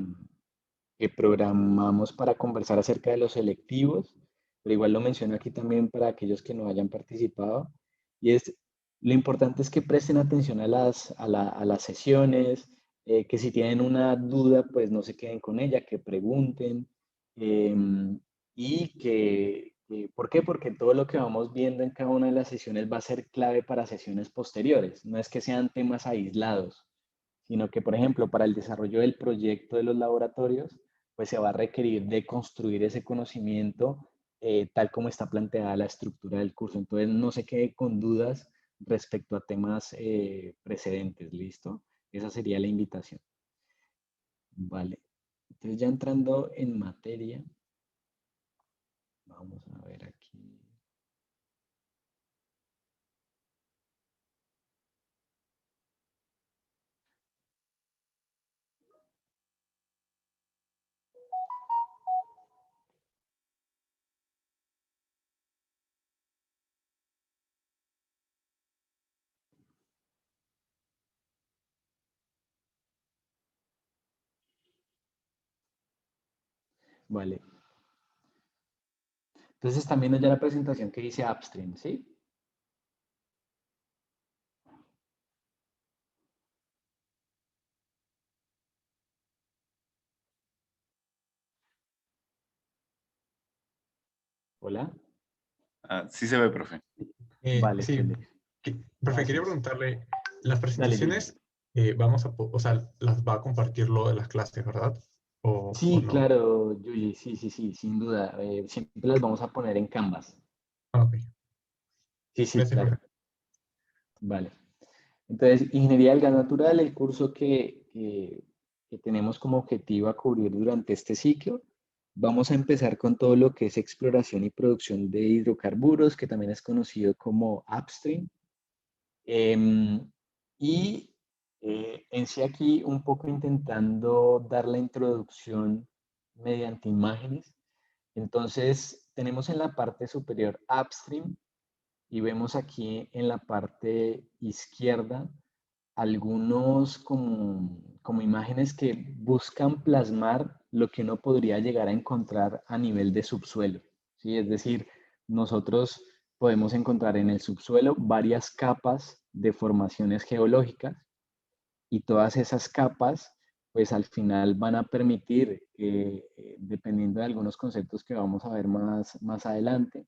B: programamos para conversar acerca de los selectivos, pero igual lo menciono aquí también para aquellos que no hayan participado, y es, lo importante es que presten atención a las sesiones, que si tienen una duda, pues no se queden con ella, que pregunten, y ¿por qué? Porque todo lo que vamos viendo en cada una de las sesiones va a ser clave para sesiones posteriores, no es que sean temas aislados, sino que, por ejemplo, para el desarrollo del proyecto de los laboratorios, pues se va a requerir de construir ese conocimiento tal como está planteada la estructura del curso. Entonces, no se quede con dudas respecto a temas precedentes, ¿listo? Esa sería la invitación. Vale. Entonces, ya entrando en materia, Vamos a ver aquí. Vale. Entonces están viendo ya la presentación que dice Upstream, ¿sí?
C: Hola. Sí se ve, profe.
B: Vale,
I: Sí,
B: Félix.
I: profe, quería
B: Gracias.
I: preguntarle, las
B: Dale, Gigi.
I: presentaciones o sea, las va a compartir lo de las clases, ¿verdad? ¿O
B: Sí,
I: no?
B: claro, Yuyi, sí, sin duda. Siempre las vamos a poner en Canvas.
I: Ok,
B: Sí,
I: gracias, profe.
B: claro. Vale. Entonces, Ingeniería del Gas Natural, el curso que tenemos como objetivo a cubrir durante este ciclo. Vamos a empezar con todo lo que es exploración y producción de hidrocarburos, que también es conocido como upstream. Y en sí aquí un poco intentando dar la introducción mediante imágenes. Entonces, tenemos en la parte superior upstream y vemos aquí en la parte izquierda algunos como imágenes que buscan plasmar lo que uno podría llegar a encontrar a nivel de subsuelo, ¿sí? Es decir, nosotros podemos encontrar en el subsuelo varias capas de formaciones geológicas y todas esas capas pues al final van a permitir, dependiendo de algunos conceptos que vamos a ver más adelante,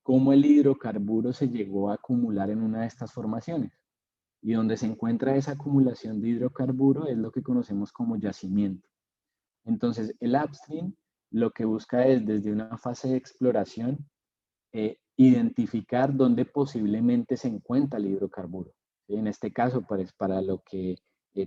B: cómo el hidrocarburo se llegó a acumular en una de estas formaciones. Y donde se encuentra esa acumulación de hidrocarburo es lo que conocemos como yacimiento. Entonces, el upstream lo que busca es desde una fase de exploración identificar dónde posiblemente se encuentra el hidrocarburo. ¿Sí? En este caso, pues, para lo que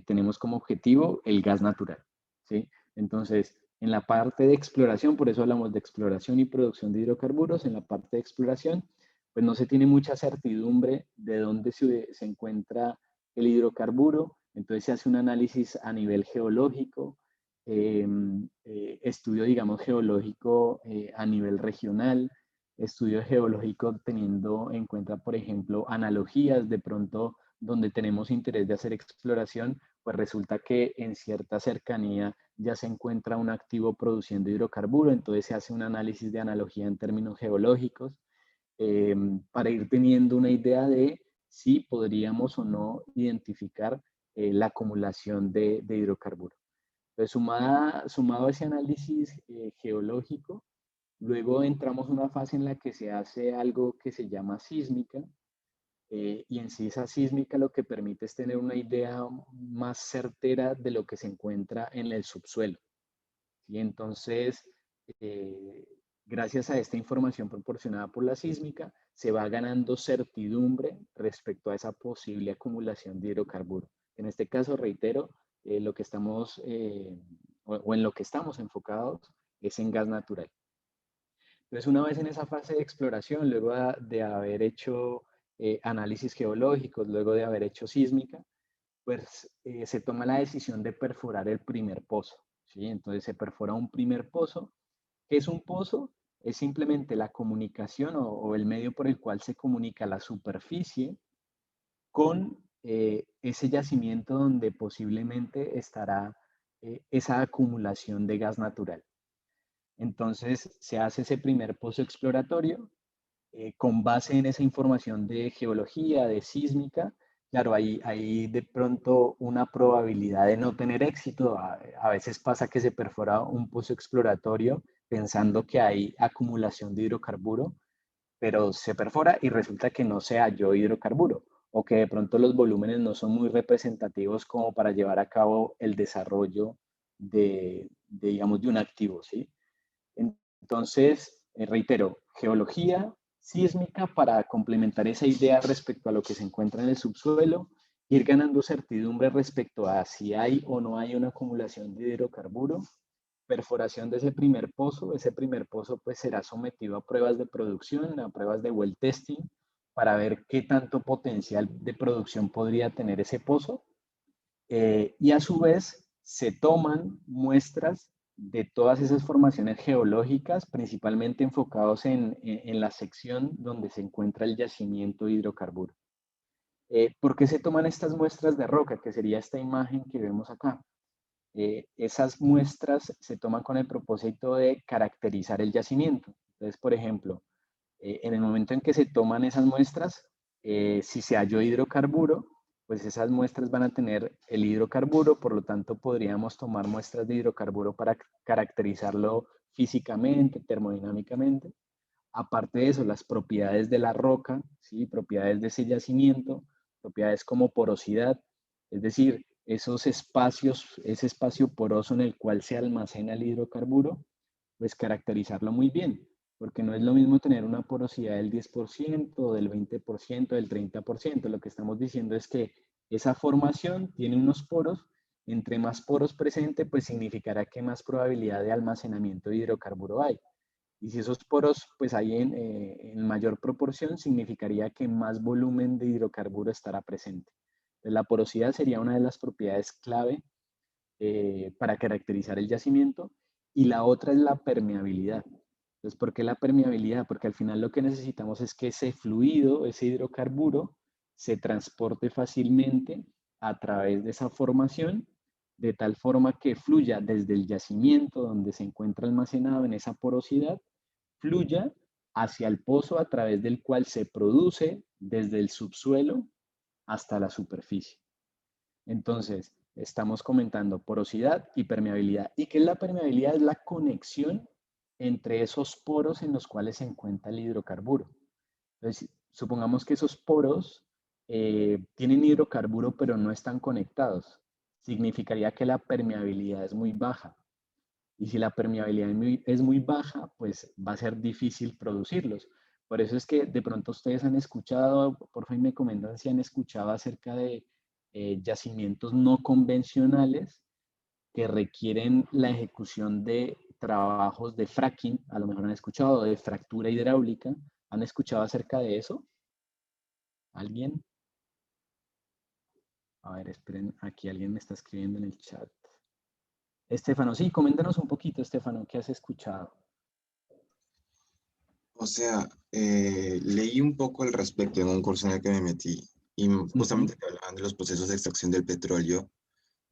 B: tenemos como objetivo el gas natural. ¿Sí? Entonces, en la parte de exploración, por eso hablamos de exploración y producción de hidrocarburos, en la parte de exploración, pues no se tiene mucha certidumbre de dónde se encuentra el hidrocarburo, entonces se hace un análisis a nivel geológico, estudio, digamos, geológico a nivel regional, estudio geológico teniendo en cuenta, por ejemplo, analogías, de pronto donde tenemos interés de hacer exploración, pues resulta que en cierta cercanía ya se encuentra un activo produciendo hidrocarburo, entonces se hace un análisis de analogía en términos geológicos para ir teniendo una idea de si podríamos o no identificar la acumulación de hidrocarburo. Entonces, sumado a ese análisis geológico, luego entramos a una fase en la que se hace algo que se llama sísmica, y en sí esa sísmica lo que permite es tener una idea más certera de lo que se encuentra en el subsuelo. Y entonces, eh, gracias a esta información proporcionada por la sísmica, se va ganando certidumbre respecto a esa posible acumulación de hidrocarburos. En este caso, reitero, lo que estamos, o en lo que estamos enfocados es en gas natural. Entonces, una vez en esa fase de exploración, luego de haber hecho análisis geológicos, luego de haber hecho sísmica, pues se toma la decisión de perforar el primer pozo, ¿sí? Entonces se perfora un primer pozo. ¿Qué es un pozo? Es simplemente la comunicación o el medio por el cual se comunica la superficie con ese yacimiento donde posiblemente estará esa acumulación de gas natural. Entonces se hace ese primer pozo exploratorio con base en esa información de geología, de sísmica. Claro, hay de pronto una probabilidad de no tener éxito. A veces pasa que se perfora un pozo exploratorio pensando que hay acumulación de hidrocarburo, pero se perfora y resulta que no se halló hidrocarburo o que de pronto los volúmenes no son muy representativos como para llevar a cabo el desarrollo digamos, de un activo, ¿sí? Entonces, reitero, geología sísmica para complementar esa idea respecto a lo que se encuentra en el subsuelo, ir ganando certidumbre respecto a si hay o no hay una acumulación de hidrocarburo, perforación de ese primer pozo pues será sometido a pruebas de producción, a pruebas de well testing, para ver qué tanto potencial de producción podría tener ese pozo. Y a su vez se toman muestras de todas esas formaciones geológicas, principalmente enfocados en la sección donde se encuentra el yacimiento de hidrocarburo. ¿Por qué se toman estas muestras de roca? Que sería esta imagen que vemos acá. Esas muestras se toman con el propósito de caracterizar el yacimiento. Entonces, por ejemplo, en el momento en que se toman esas muestras, si se halló hidrocarburo, pues esas muestras van a tener el hidrocarburo, por lo tanto podríamos tomar muestras de hidrocarburo para caracterizarlo físicamente, termodinámicamente. Aparte de eso, las propiedades de la roca, ¿sí? Propiedades de ese yacimiento, propiedades como porosidad, es decir, esos espacios, ese espacio poroso en el cual se almacena el hidrocarburo, pues caracterizarlo muy bien, porque no es lo mismo tener una porosidad del 10%, del 20%, del 30%. Lo que estamos diciendo es que esa formación tiene unos poros, entre más poros presente, pues significará que más probabilidad de almacenamiento de hidrocarburo hay. Y si esos poros pues hay en mayor proporción, significaría que más volumen de hidrocarburo estará presente. Entonces, la porosidad sería una de las propiedades clave para caracterizar el yacimiento, y la otra es la permeabilidad. Entonces, ¿por qué la permeabilidad? Porque al final lo que necesitamos es que ese fluido, ese hidrocarburo, se transporte fácilmente a través de esa formación, de tal forma que fluya desde el yacimiento donde se encuentra almacenado en esa porosidad, fluya hacia el pozo a través del cual se produce desde el subsuelo hasta la superficie. Entonces, estamos comentando porosidad y permeabilidad. ¿Y qué es la permeabilidad? Es la conexión entre esos poros en los cuales se encuentra el hidrocarburo. Entonces, supongamos que esos poros tienen hidrocarburo pero no están conectados. Significaría que la permeabilidad es muy baja. Y si la permeabilidad es muy baja, pues va a ser difícil producirlos. Por eso es que de pronto ustedes han escuchado, por favor me comentan si han escuchado acerca de yacimientos no convencionales que requieren la ejecución de trabajos de fracking, a lo mejor han escuchado de fractura hidráulica. ¿Han escuchado acerca de eso? ¿Alguien? A ver, esperen, aquí alguien me está escribiendo en el chat. Estefano, sí, coméntanos un poquito, Estefano, ¿qué has escuchado?
H: O sea, leí un poco al respecto en un curso en el que me metí y justamente te hablaban de los procesos de extracción del petróleo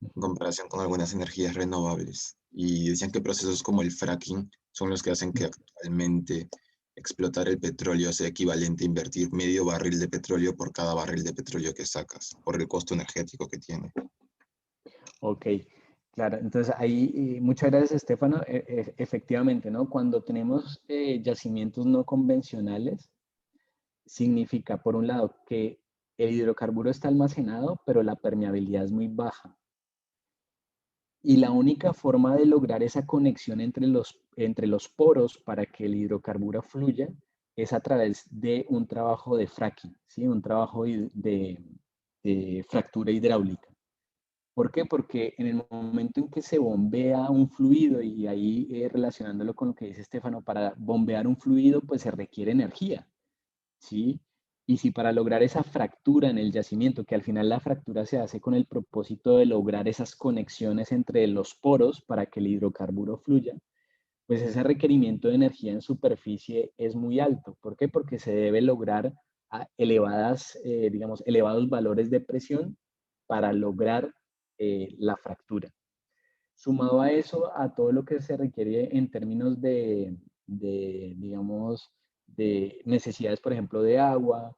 H: en comparación con algunas energías renovables. Y decían que procesos como el fracking son los que hacen que actualmente explotar el petróleo sea equivalente a invertir medio barril de petróleo por cada barril de petróleo que sacas, por el costo energético que tiene.
B: Ok, claro. Entonces ahí, muchas gracias, Estefano. Efectivamente, ¿no? Cuando tenemos yacimientos no convencionales, significa, por un lado, que el hidrocarburo está almacenado, pero la permeabilidad es muy baja. Y la única forma de lograr esa conexión entre los poros para que el hidrocarburo fluya es a través de un trabajo de fracking, ¿sí? Un trabajo de fractura hidráulica. ¿Por qué? Porque en el momento en que se bombea un fluido, y ahí relacionándolo con lo que dice Estefano, para bombear un fluido pues se requiere energía, ¿sí? Y si para lograr esa fractura en el yacimiento, que al final la fractura se hace con el propósito de lograr esas conexiones entre los poros para que el hidrocarburo fluya, pues ese requerimiento de energía en superficie es muy alto. ¿Por qué? Porque se debe lograr a elevados valores de presión para lograr la fractura. Sumado a eso, a todo lo que se requiere en términos digamos, de necesidades, por ejemplo, de agua,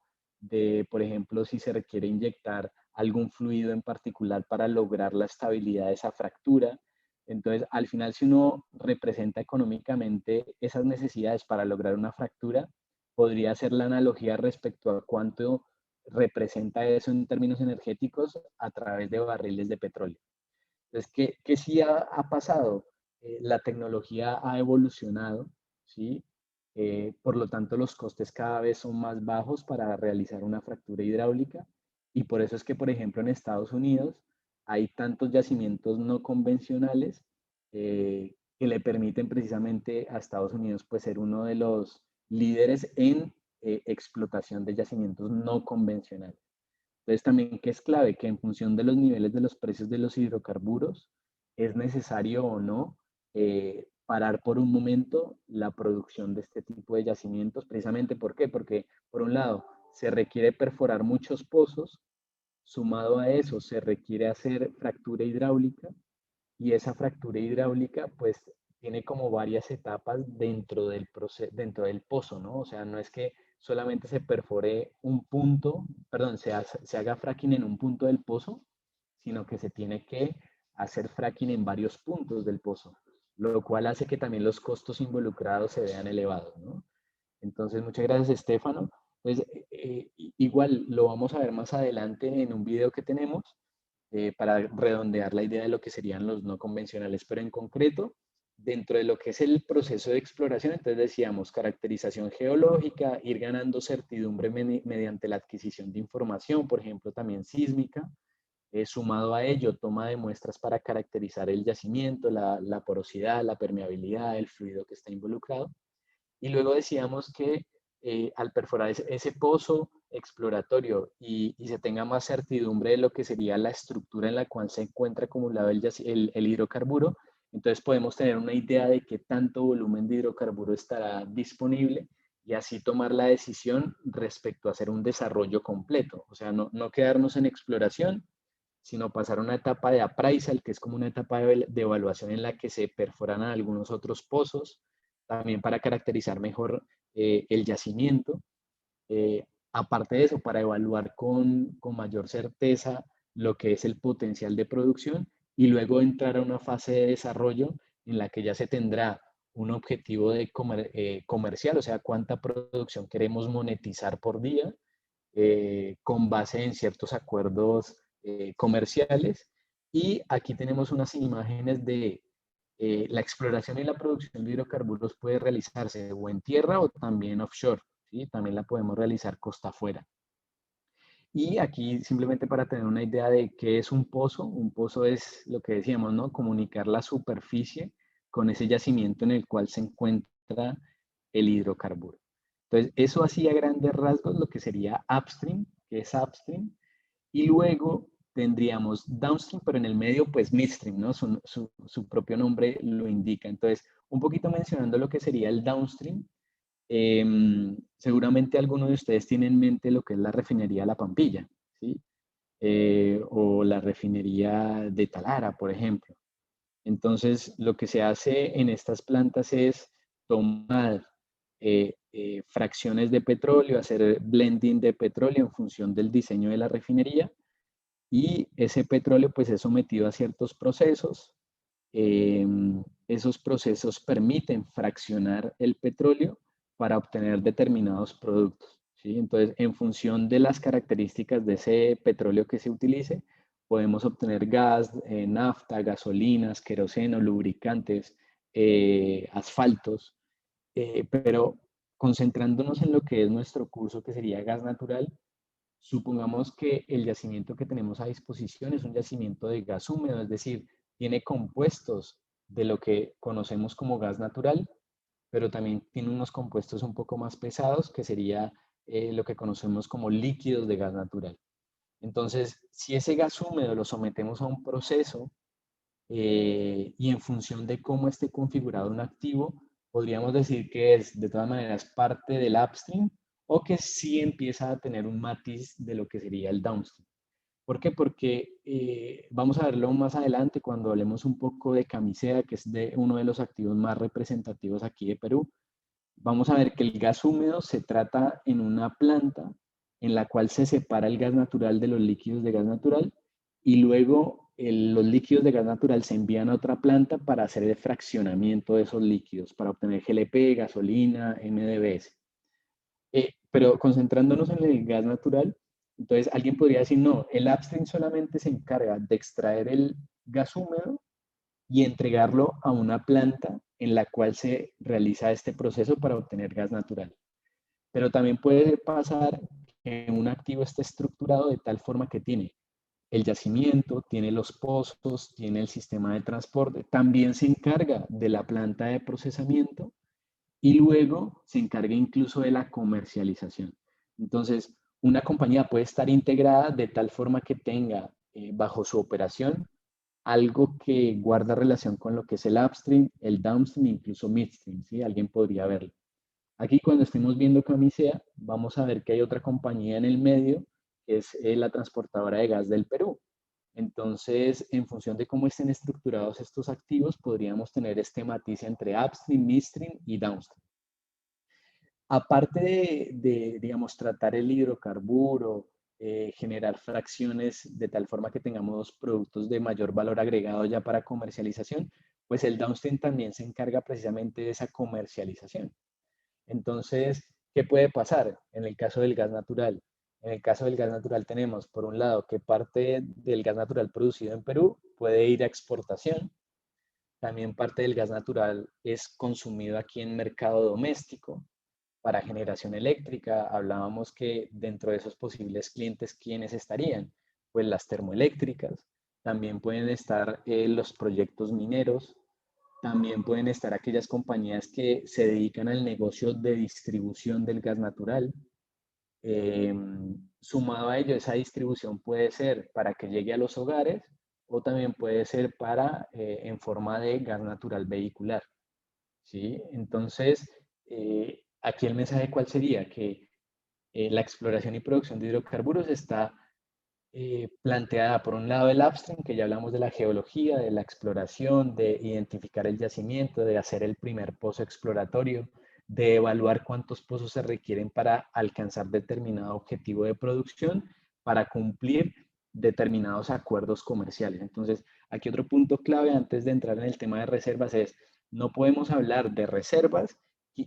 B: por ejemplo, si se requiere inyectar algún fluido en particular para lograr la estabilidad de esa fractura. Entonces, al final, si uno representa económicamente esas necesidades para lograr una fractura, podría hacer la analogía respecto a cuánto representa eso en términos energéticos a través de barriles de petróleo. Entonces, ¿qué sí ha pasado? La tecnología ha evolucionado, ¿sí? Por lo tanto, los costes cada vez son más bajos para realizar una fractura hidráulica, y por eso es que, por ejemplo, en Estados Unidos hay tantos yacimientos no convencionales que le permiten precisamente a Estados Unidos pues ser uno de los líderes en explotación de yacimientos no convencionales. Entonces también que es clave que en función de los niveles de los precios de los hidrocarburos es necesario o no parar por un momento la producción de este tipo de yacimientos, precisamente ¿por qué? Porque por un lado se requiere perforar muchos pozos, sumado a eso se requiere hacer fractura hidráulica y esa fractura hidráulica pues tiene como varias etapas dentro del pozo, ¿no? O sea, no es que solamente se perfore un punto, perdón, se haga fracking en un punto del pozo, sino que se tiene que hacer fracking en varios puntos del pozo, lo cual hace que también los costos involucrados se vean elevados, ¿no? Entonces, muchas gracias, Estefano. Pues, igual lo vamos a ver más adelante en un video que tenemos para redondear la idea de lo que serían los no convencionales, pero en concreto, dentro de lo que es el proceso de exploración, entonces decíamos caracterización geológica, ir ganando certidumbre mediante la adquisición de información, por ejemplo, también sísmica, sumado a ello, toma de muestras para caracterizar el yacimiento, la porosidad, la permeabilidad, el fluido que está involucrado. Y luego decíamos que al perforar ese pozo exploratorio y se tenga más certidumbre de lo que sería la estructura en la cual se encuentra acumulado el hidrocarburo, entonces podemos tener una idea de qué tanto volumen de hidrocarburo estará disponible y así tomar la decisión respecto a hacer un desarrollo completo. O sea, no quedarnos en exploración, sino pasar a una etapa de appraisal, que es como una etapa de evaluación en la que se perforan algunos otros pozos, también para caracterizar mejor el yacimiento. Aparte de eso, para evaluar con mayor certeza lo que es el potencial de producción y luego entrar a una fase de desarrollo en la que ya se tendrá un objetivo de comercial, o sea, cuánta producción queremos monetizar por día, con base en ciertos acuerdos comerciales. Y aquí tenemos unas imágenes de la exploración y la producción de hidrocarburos puede realizarse o en tierra o también offshore, ¿sí? También la podemos realizar costa afuera. Y aquí simplemente para tener una idea de qué es un pozo es lo que decíamos, ¿no? Comunicar la superficie con ese yacimiento en el cual se encuentra el hidrocarburo. Entonces, eso hacía grandes rasgos lo que sería upstream, que es upstream, y luego tendríamos downstream, pero en el medio, pues midstream, ¿no? Su propio nombre lo indica. Entonces, un poquito mencionando lo que sería el downstream, seguramente algunos de ustedes tienen en mente lo que es la refinería La Pampilla, ¿sí? O la refinería de Talara, por ejemplo. Entonces, lo que se hace en estas plantas es tomar fracciones de petróleo, hacer blending de petróleo en función del diseño de la refinería y ese petróleo pues es sometido a ciertos procesos. Esos procesos permiten fraccionar el petróleo para obtener determinados productos, ¿sí? Entonces, en función de las características de ese petróleo que se utilice, podemos obtener gas, nafta, gasolinas, queroseno, lubricantes, asfaltos, pero concentrándonos en lo que es nuestro curso, que sería gas natural, supongamos que el yacimiento que tenemos a disposición es un yacimiento de gas húmedo, es decir, tiene compuestos de lo que conocemos como gas natural, pero también tiene unos compuestos un poco más pesados, que sería lo que conocemos como líquidos de gas natural. Entonces, si ese gas húmedo lo sometemos a un proceso y en función de cómo esté configurado un activo, podríamos decir que es de todas maneras parte del upstream o que sí empieza a tener un matiz de lo que sería el downstream. ¿Por qué? Porque vamos a verlo más adelante cuando hablemos un poco de camisea, que es de uno de los activos más representativos aquí de Perú. Vamos a ver que el gas húmedo se trata en una planta en la cual se separa el gas natural de los líquidos de gas natural y luego los líquidos de gas natural se envían a otra planta para hacer el fraccionamiento de esos líquidos, para obtener GLP, gasolina, MDBS. Pero concentrándonos en el gas natural, entonces alguien podría decir, no, el upstream solamente se encarga de extraer el gas húmedo y entregarlo a una planta en la cual se realiza este proceso para obtener gas natural. Pero también puede pasar que un activo esté estructurado de tal forma que tiene el yacimiento, tiene los pozos, tiene el sistema de transporte, también se encarga de la planta de procesamiento y luego se encarga incluso de la comercialización. Entonces, una compañía puede estar integrada de tal forma que tenga bajo su operación algo que guarda relación con lo que es el upstream, el downstream, incluso midstream, ¿sí? Alguien podría verlo. Aquí cuando estemos viendo Camisea, vamos a ver que hay otra compañía en el medio, que es la transportadora de gas del Perú. Entonces, en función de cómo estén estructurados estos activos, podríamos tener este matiz entre upstream, midstream y downstream. Aparte digamos, tratar el hidrocarburo, generar fracciones de tal forma que tengamos productos de mayor valor agregado ya para comercialización, pues el downstream también se encarga precisamente de esa comercialización. Entonces, ¿qué puede pasar en el caso del gas natural? En el caso del gas natural tenemos, por un lado, que parte del gas natural producido en Perú puede ir a exportación. También parte del gas natural es consumido aquí en mercado doméstico para generación eléctrica. Hablábamos que dentro de esos posibles clientes, ¿quiénes estarían? Pues las termoeléctricas. También pueden estar los proyectos mineros. También pueden estar aquellas compañías que se dedican al negocio de distribución del gas natural. Sumado a ello, esa distribución puede ser para que llegue a los hogares o también puede ser para en forma de gas natural vehicular, ¿sí? Entonces, aquí el mensaje, ¿cuál sería? Que la exploración y producción de hidrocarburos está planteada por un lado el upstream, que ya hablamos de la geología, de la exploración, de identificar el yacimiento, de hacer el primer pozo exploratorio, de evaluar cuántos pozos se requieren para alcanzar determinado objetivo de producción, para cumplir determinados acuerdos comerciales. Entonces, aquí otro punto clave antes de entrar en el tema de reservas es, no podemos hablar de reservas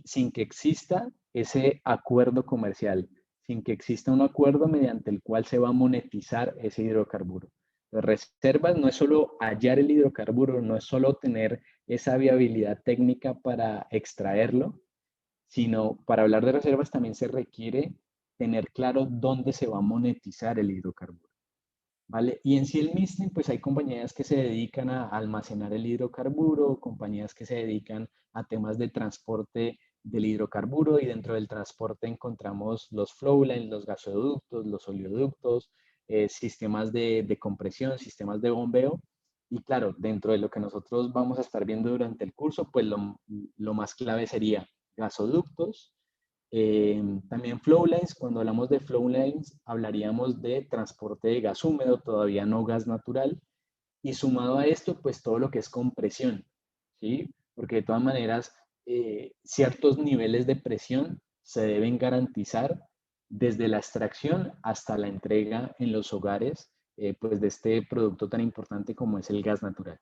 B: sin que exista ese acuerdo comercial, sin que exista un acuerdo mediante el cual se va a monetizar ese hidrocarburo. Las reservas no es solo hallar el hidrocarburo, no es solo tener esa viabilidad técnica para extraerlo, sino para hablar de reservas también se requiere tener claro dónde se va a monetizar el hidrocarburo, ¿vale? Y en sí el midstream, pues hay compañías que se dedican a almacenar el hidrocarburo, compañías que se dedican a temas de transporte del hidrocarburo y dentro del transporte encontramos los flowlines, los gasoductos, los oleoductos, sistemas de compresión, sistemas de bombeo. Y claro, dentro de lo que nosotros vamos a estar viendo durante el curso, pues lo más clave sería gasoductos, también flowlines. Cuando hablamos de flowlines, hablaríamos de transporte de gas húmedo, todavía no gas natural. Y sumado a esto, pues todo lo que es compresión, ¿sí? Porque de todas maneras, ciertos niveles de presión se deben garantizar desde la extracción hasta la entrega en los hogares, pues de este producto tan importante como es el gas natural.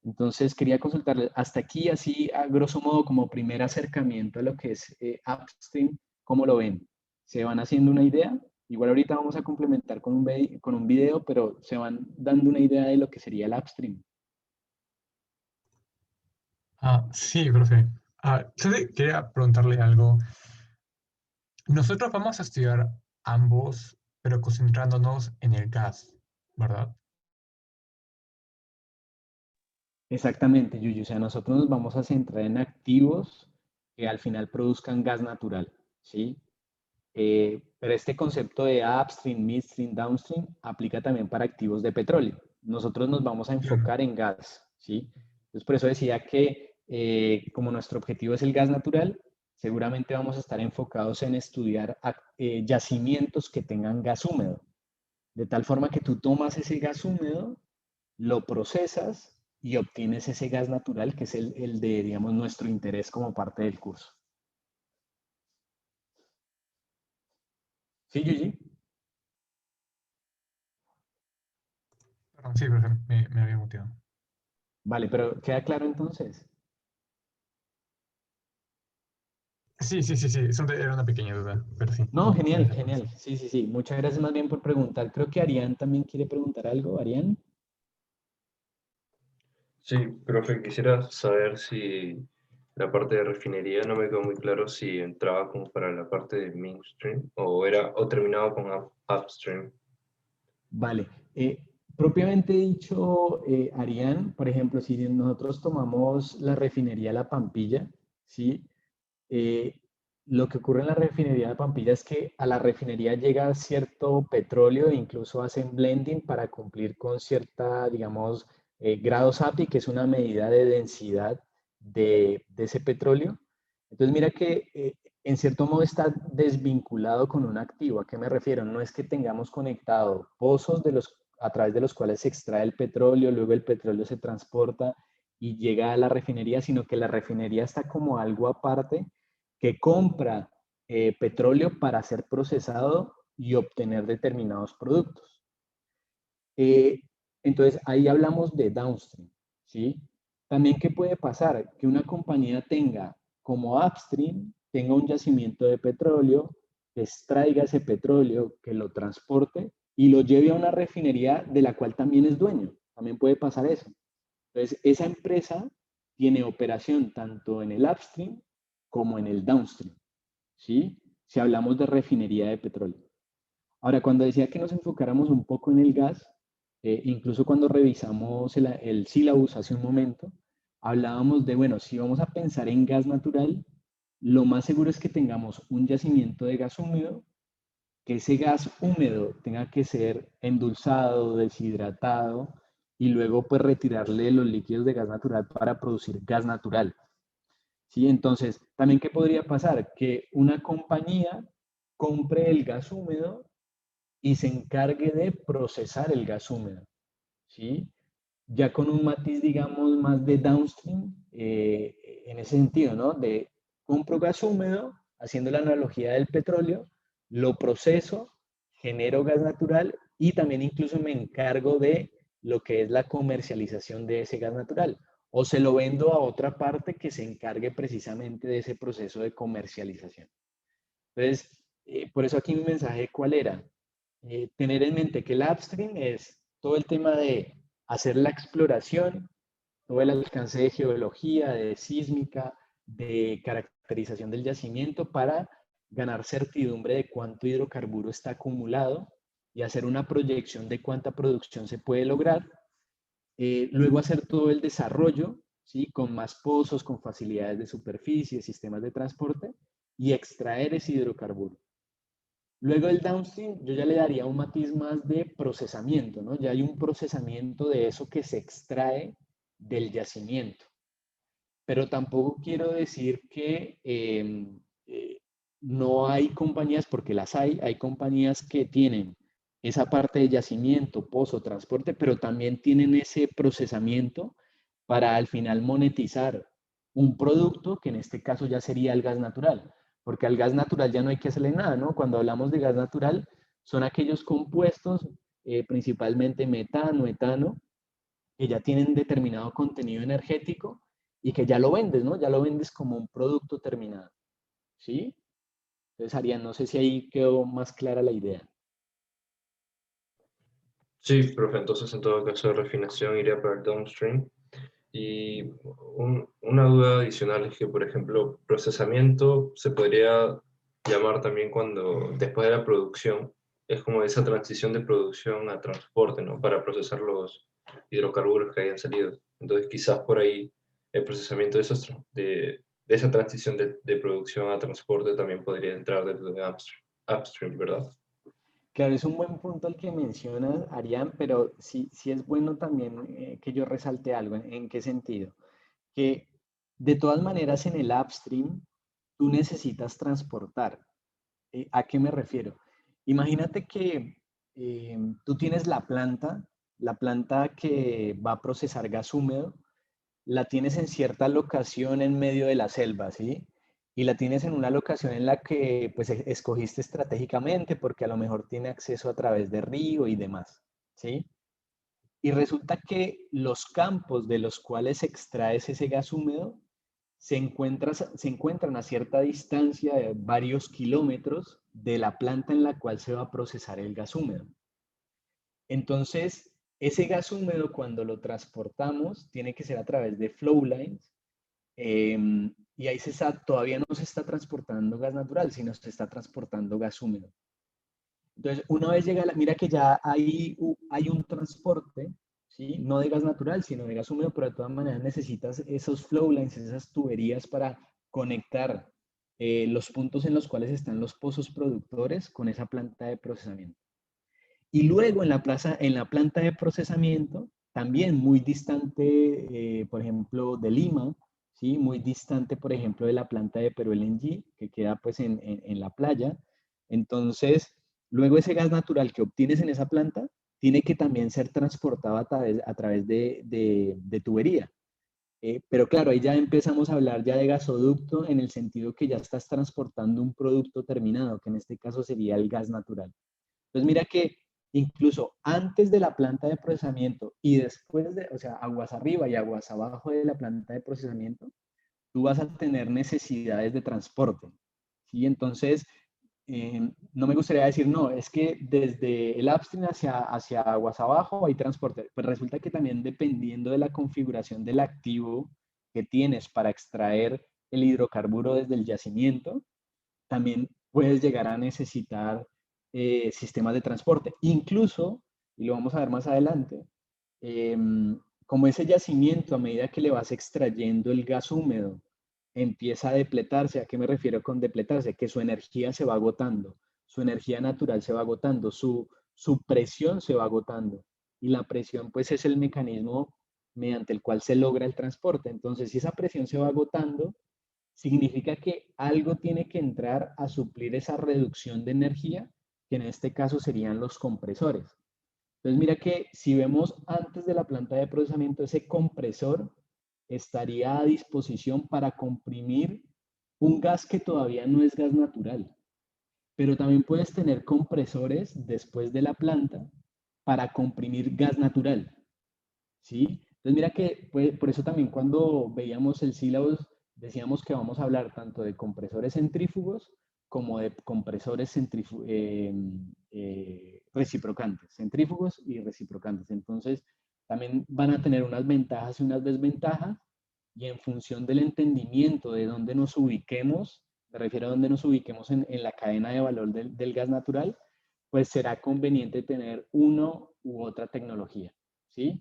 B: Entonces quería consultarle, hasta aquí así a grosso modo como primer acercamiento a lo que es upstream, ¿cómo lo ven? ¿Se van haciendo una idea? Igual ahorita vamos a complementar con un video, pero se van dando una idea de lo que sería el upstream.
I: Sí, profe. Yo quería preguntarle algo. Nosotros vamos a estudiar ambos, pero concentrándonos en el gas, ¿verdad?
B: Exactamente, Yuyu. O sea, nosotros nos vamos a centrar en activos que al final produzcan gas natural, ¿sí? Pero este concepto de upstream, midstream, downstream aplica también para activos de petróleo. Nosotros nos vamos a enfocar en gas, ¿sí? Entonces, por eso decía que como nuestro objetivo es el gas natural, seguramente vamos a estar enfocados en estudiar yacimientos que tengan gas húmedo, de tal forma que tú tomas ese gas húmedo, lo procesas y obtienes ese gas natural que es el de, digamos, nuestro interés como parte del curso. ¿Sí, Gigi?
I: Perdón, sí, profe, me había muteado.
B: Vale, pero ¿queda claro entonces?
I: Sí, era una pequeña duda, pero sí.
B: No, genial,
I: Gracias, profe.
B: genial. Sí, sí, sí. Muchas gracias más bien por preguntar. Creo que Arián también quiere preguntar algo. ¿Arián?
D: Sí, profe, quisiera saber si la parte de refinería no me quedó muy claro si entraba como para la parte de midstream o terminaba con upstream.
B: Vale. Propiamente dicho, Arián, por ejemplo, si nosotros tomamos la refinería La Pampilla, ¿sí? Lo que ocurre en la refinería de Pampilla es que a la refinería llega cierto petróleo e incluso hacen blending para cumplir con cierta, digamos, grados API, que es una medida de densidad de ese petróleo. Entonces, mira que en cierto modo está desvinculado con un activo. ¿A qué me refiero? No es que tengamos conectado pozos a través de los cuales se extrae el petróleo, luego el petróleo se transporta y llega a la refinería, sino que la refinería está como algo aparte que compra petróleo para ser procesado y obtener determinados productos. Entonces, ahí hablamos de downstream, ¿sí? También, ¿qué puede pasar? Que una compañía tenga como upstream, tenga un yacimiento de petróleo, que extraiga ese petróleo, que lo transporte y lo lleve a una refinería de la cual también es dueño. También puede pasar eso. Entonces, esa empresa tiene operación tanto en el upstream como en el downstream, ¿sí? Si hablamos de refinería de petróleo. Ahora, cuando decía que nos enfocáramos un poco en el gas, incluso cuando revisamos el sílabus hace un momento, hablábamos de, bueno, si vamos a pensar en gas natural, lo más seguro es que tengamos un yacimiento de gas húmedo, que ese gas húmedo tenga que ser endulzado, deshidratado, y luego pues retirarle los líquidos de gas natural para producir gas natural. ¿Sí? Entonces, también ¿qué podría pasar? Que una compañía compre el gas húmedo y se encargue de procesar el gas húmedo, ¿sí? Ya con un matiz, digamos, más de downstream, en ese sentido, ¿no? De compro gas húmedo, haciendo la analogía del petróleo, lo proceso, genero gas natural y también incluso me encargo de lo que es la comercialización de ese gas natural. O se lo vendo a otra parte que se encargue precisamente de ese proceso de comercialización. Entonces, por eso aquí mi mensaje, ¿cuál era? Tener en mente que el upstream es todo el tema de hacer la exploración, todo el alcance de geología, de sísmica, de caracterización del yacimiento para ganar certidumbre de cuánto hidrocarburo está acumulado y hacer una proyección de cuánta producción se puede lograr. Luego hacer todo el desarrollo, ¿sí? Con más pozos, con facilidades de superficie, sistemas de transporte y extraer ese hidrocarburo. Luego el downstream, yo ya le daría un matiz más de procesamiento, ¿no? Ya hay un procesamiento de eso que se extrae del yacimiento. Pero tampoco quiero decir que no hay compañías, porque las hay compañías que tienen esa parte de yacimiento, pozo, transporte, pero también tienen ese procesamiento para al final monetizar un producto que en este caso ya sería el gas natural, porque al gas natural ya no hay que hacerle nada, ¿no? Cuando hablamos de gas natural, son aquellos compuestos, principalmente metano, etano, que ya tienen determinado contenido energético y que ya lo vendes, ¿no? Ya lo vendes como un producto terminado, ¿sí? Entonces, Arián, no sé si ahí quedó más clara la idea.
D: Sí, profe, entonces en todo caso de refinación iría para el downstream. Y una duda adicional es que, por ejemplo, procesamiento se podría llamar también cuando, después de la producción, es como esa transición de producción a transporte, ¿no? Para procesar los hidrocarburos que hayan salido. Entonces, quizás por ahí el procesamiento de esa transición de producción a transporte también podría entrar dentro de upstream, ¿verdad?
B: Claro, es un buen punto el que mencionas, Arián, pero sí, sí es bueno también que yo resalte algo. ¿En qué sentido? Que de todas maneras en el upstream tú necesitas transportar. ¿A qué me refiero? Imagínate que tú tienes la planta que va a procesar gas húmedo, la tienes en cierta locación en medio de la selva, ¿sí? Y la tienes en una locación en la que pues escogiste estratégicamente porque a lo mejor tiene acceso a través de río y demás, ¿sí? Y resulta que los campos de los cuales extraes ese gas húmedo se encuentran a cierta distancia de varios kilómetros de la planta en la cual se va a procesar el gas húmedo. Entonces, ese gas húmedo cuando lo transportamos tiene que ser a través de flow lines y ahí todavía no se está transportando gas natural, sino se está transportando gas húmedo. Entonces, una vez llega, mira que ya hay un transporte, ¿sí? No de gas natural, sino de gas húmedo, pero de todas maneras necesitas esos flow lines, esas tuberías para conectar los puntos en los cuales están los pozos productores con esa planta de procesamiento. Y luego en la planta de procesamiento, también muy distante, por ejemplo, de Lima, ¿sí? Muy distante, por ejemplo, de la planta de Perú LNG, que queda pues en la playa. Entonces, luego ese gas natural que obtienes en esa planta tiene que también ser transportado a través de tubería. Pero claro, ahí ya empezamos a hablar ya de gasoducto en el sentido que ya estás transportando un producto terminado, que en este caso sería el gas natural. Entonces mira que incluso antes de la planta de procesamiento y después de, o sea, aguas arriba y aguas abajo de la planta de procesamiento, tú vas a tener necesidades de transporte. ¿Sí? Entonces, no me gustaría decir, no, es que desde el upstream hacia aguas abajo hay transporte. Pues resulta que también dependiendo de la configuración del activo que tienes para extraer el hidrocarburo desde el yacimiento, también puedes llegar a necesitar sistemas de transporte. Incluso, y lo vamos a ver más adelante, eh, como ese yacimiento, a medida que le vas extrayendo el gas húmedo, empieza a depletarse. ¿A qué me refiero con depletarse? Que su energía se va agotando, su energía natural se va agotando, su presión se va agotando. Y la presión, pues, es el mecanismo mediante el cual se logra el transporte. Entonces, si esa presión se va agotando, significa que algo tiene que entrar a suplir esa reducción de energía, que en este caso serían los compresores. Entonces mira que si vemos antes de la planta de procesamiento, ese compresor estaría a disposición para comprimir un gas que todavía no es gas natural. Pero también puedes tener compresores después de la planta para comprimir gas natural. ¿Sí? Entonces mira que pues, por eso también cuando veíamos el sílabus decíamos que vamos a hablar tanto de compresores centrífugos como de compresores reciprocantes, centrífugos y reciprocantes. Entonces también van a tener unas ventajas y unas desventajas y en función del entendimiento de dónde nos ubiquemos, me refiero a dónde nos ubiquemos en la cadena de valor del gas natural, pues será conveniente tener uno u otra tecnología. ¿Sí?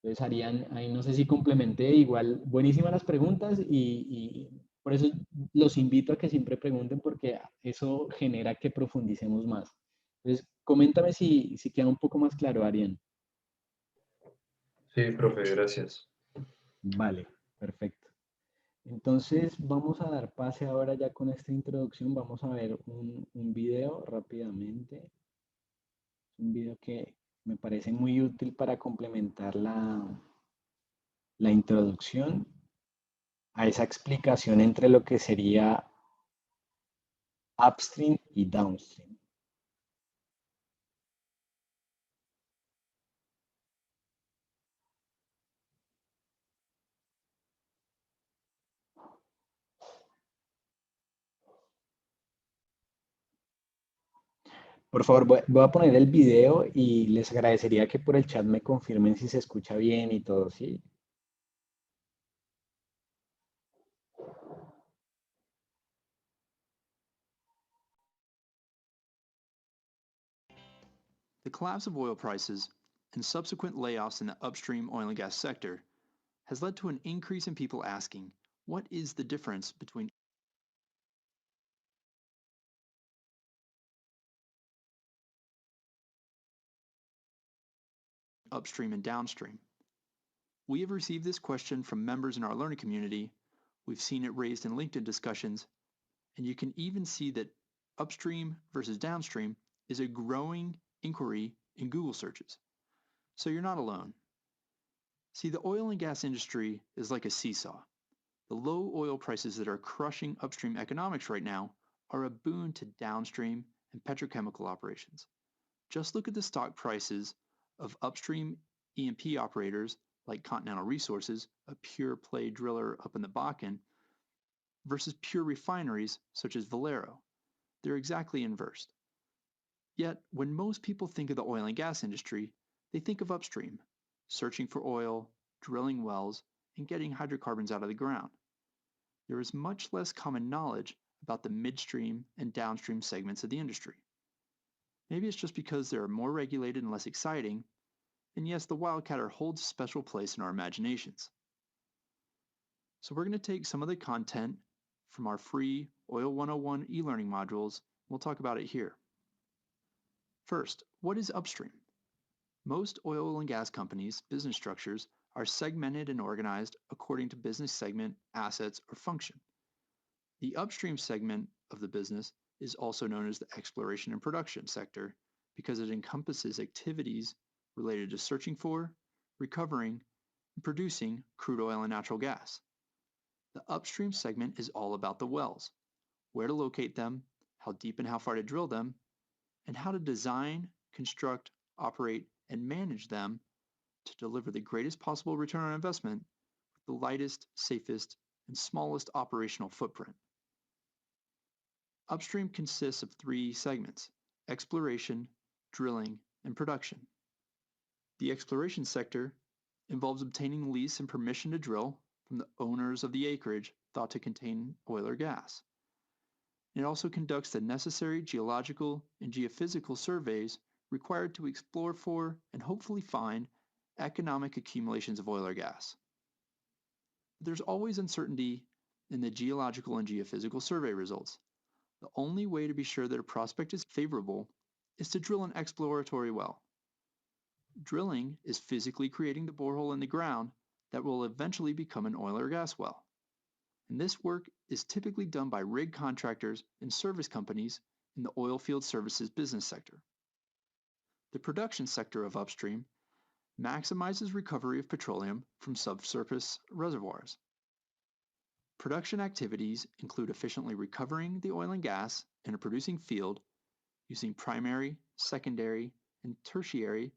B: Entonces harían, ahí no sé si complementé, igual buenísimas las preguntas y por eso los invito a que siempre pregunten porque eso genera que profundicemos más. Entonces, coméntame si queda un poco más claro, Arián.
D: Sí, profe, gracias.
B: Vale, perfecto. Entonces vamos a dar pase ahora ya con esta introducción, vamos a ver un video rápidamente, un video que me parece muy útil para complementar la introducción a esa explicación entre lo que sería upstream y downstream. Por favor, voy a poner el video y les agradecería que por el chat me confirmen si se escucha bien y todo, ¿sí?
K: The collapse of oil prices and subsequent layoffs in the upstream oil and gas sector has led to an increase in people asking, what is the difference between upstream and downstream? We have received this question from members in our learning community. We've seen it raised in LinkedIn discussions, and you can even see that upstream versus downstream is a growing inquiry in Google searches. So you're not alone. See, the oil and gas industry is like a seesaw. The low oil prices that are crushing upstream economics right now are a boon to downstream and petrochemical operations. Just look at the stock prices of upstream E&P operators like Continental Resources, a pure play driller up in the Bakken, versus pure refineries such as Valero. They're exactly inversed. Yet, when most people think of the oil and gas industry, they think of upstream, searching for oil, drilling wells, and getting hydrocarbons out of the ground. There is much less common knowledge about the midstream and downstream segments of the industry. Maybe it's just because they're more regulated and less exciting, and yes, the wildcatter holds a special place in our imaginations. So we're going to take some of the content from our free Oil 101 e-learning modules. We'll talk about it here. First, what is upstream? Most oil and gas companies' business structures are segmented and organized according to business segment, assets, or function. The upstream segment of the business is also known as the exploration and production sector because it encompasses activities related to searching for, recovering, and producing crude oil and natural gas. The upstream segment is all about the wells, where to locate them, how deep and how far to drill them, and how to design, construct, operate, and manage them to deliver the greatest possible return on investment with the lightest, safest, and smallest operational footprint. Upstream consists of 3 segments: exploration, drilling, and production. The exploration sector involves obtaining lease and permission to drill from the owners of the acreage thought to contain oil or gas. It also conducts the necessary geological and geophysical surveys required to explore for and hopefully find economic accumulations of oil or gas. But there's always uncertainty in the geological and geophysical survey results. The only way to be sure that a prospect is favorable is to drill an exploratory well. Drilling is physically creating the borehole in the ground that will eventually become an oil or gas well. And this work is typically done by rig contractors and service companies in the oil field services business sector. The production sector of upstream maximizes recovery of petroleum from subsurface reservoirs. Production activities include efficiently recovering the oil and gas in a producing field using primary, secondary, and tertiary,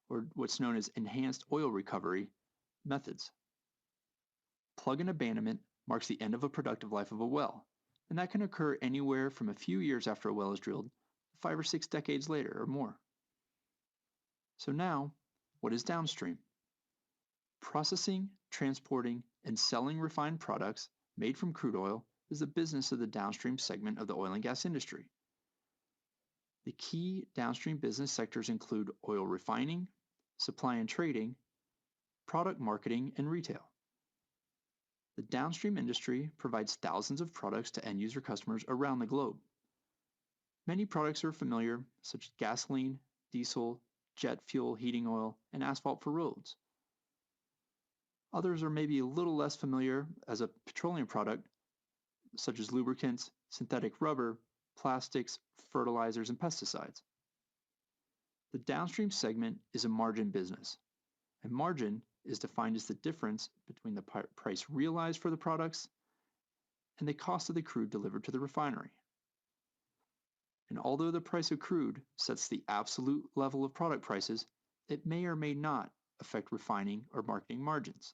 K: or what's known as enhanced oil recovery, methods. Plug and abandonment marks the end of a productive life of a well, and that can occur anywhere from a few years after a well is drilled, 5 or 6 decades later or more. So now, what is downstream? Processing, transporting, and selling refined products made from crude oil is the business of the downstream segment of the oil and gas industry. The key downstream business sectors include oil refining, supply and trading, product marketing, and retail. The downstream industry provides thousands of products to end-user customers around the globe. Many products are familiar, such as gasoline, diesel, jet fuel, heating oil, and asphalt for roads. Others are maybe a little less familiar as a petroleum product, such as lubricants, synthetic rubber, plastics, fertilizers, and pesticides. The downstream segment is a margin business, and margin is defined as the difference between the price realized for the products and the cost of the crude delivered to the refinery. And although the price of crude sets the absolute level of product prices, it may or may not affect refining or marketing margins.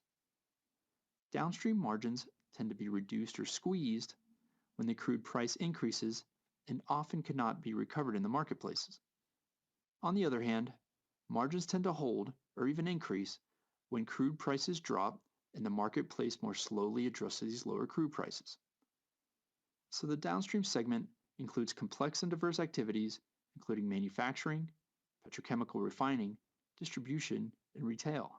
K: Downstream margins tend to be reduced or squeezed when the crude price increases and often cannot be recovered in the marketplaces. On the other hand, margins tend to hold or even increase when crude prices drop and the marketplace more slowly adjusts to these lower crude prices. So the downstream segment includes complex and diverse activities, including manufacturing, petrochemical refining, distribution, and retail.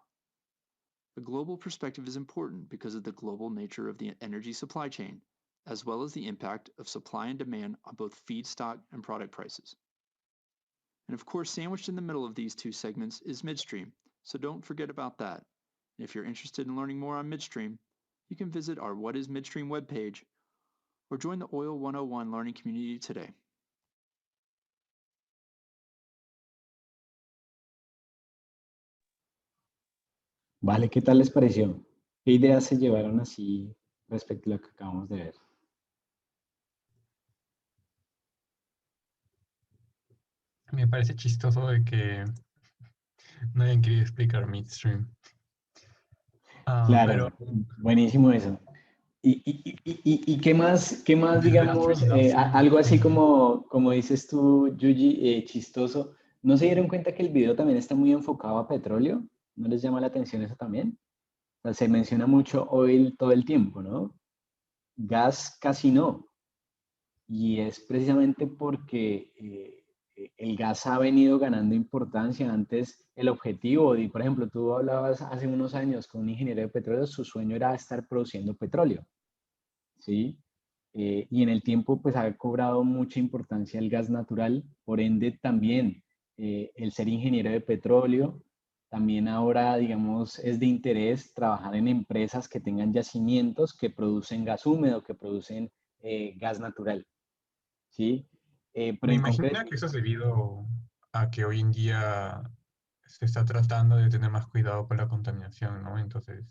K: A global perspective is important because of the global nature of the energy supply chain, as well as the impact of supply and demand on both feedstock and product prices. And of course, sandwiched in the middle of these 2 segments is midstream, so don't forget about that. And if you're interested in learning more on midstream, you can visit our What is Midstream webpage or join the Oil 101 learning community today.
B: Vale, ¿qué tal les pareció? ¿Qué ideas se llevaron así respecto a lo que acabamos de ver?
I: Me parece chistoso de que no hayan querido explicar midstream.
B: Claro,
I: Pero
B: buenísimo eso. ¿Y qué más digamos, algo así como dices tú, Yuji, chistoso? ¿No se dieron cuenta que el video también está muy enfocado a petróleo? ¿No les llama la atención eso también? O sea, se menciona mucho oil todo el tiempo, ¿no? Gas casi no. Y es precisamente porque el gas ha venido ganando importancia. Antes el objetivo, y por ejemplo, tú hablabas hace unos años con un ingeniero de petróleo, su sueño era estar produciendo petróleo, ¿sí? Y en el tiempo pues ha cobrado mucha importancia el gas natural, por ende también el ser ingeniero de petróleo, también ahora digamos es de interés trabajar en empresas que tengan yacimientos que producen gas húmedo, que producen gas natural, ¿sí? Pero
I: Me
B: en
I: imagino
B: concreto,
I: que eso es debido a que hoy en día se está tratando de tener más cuidado con la contaminación, ¿no? Entonces,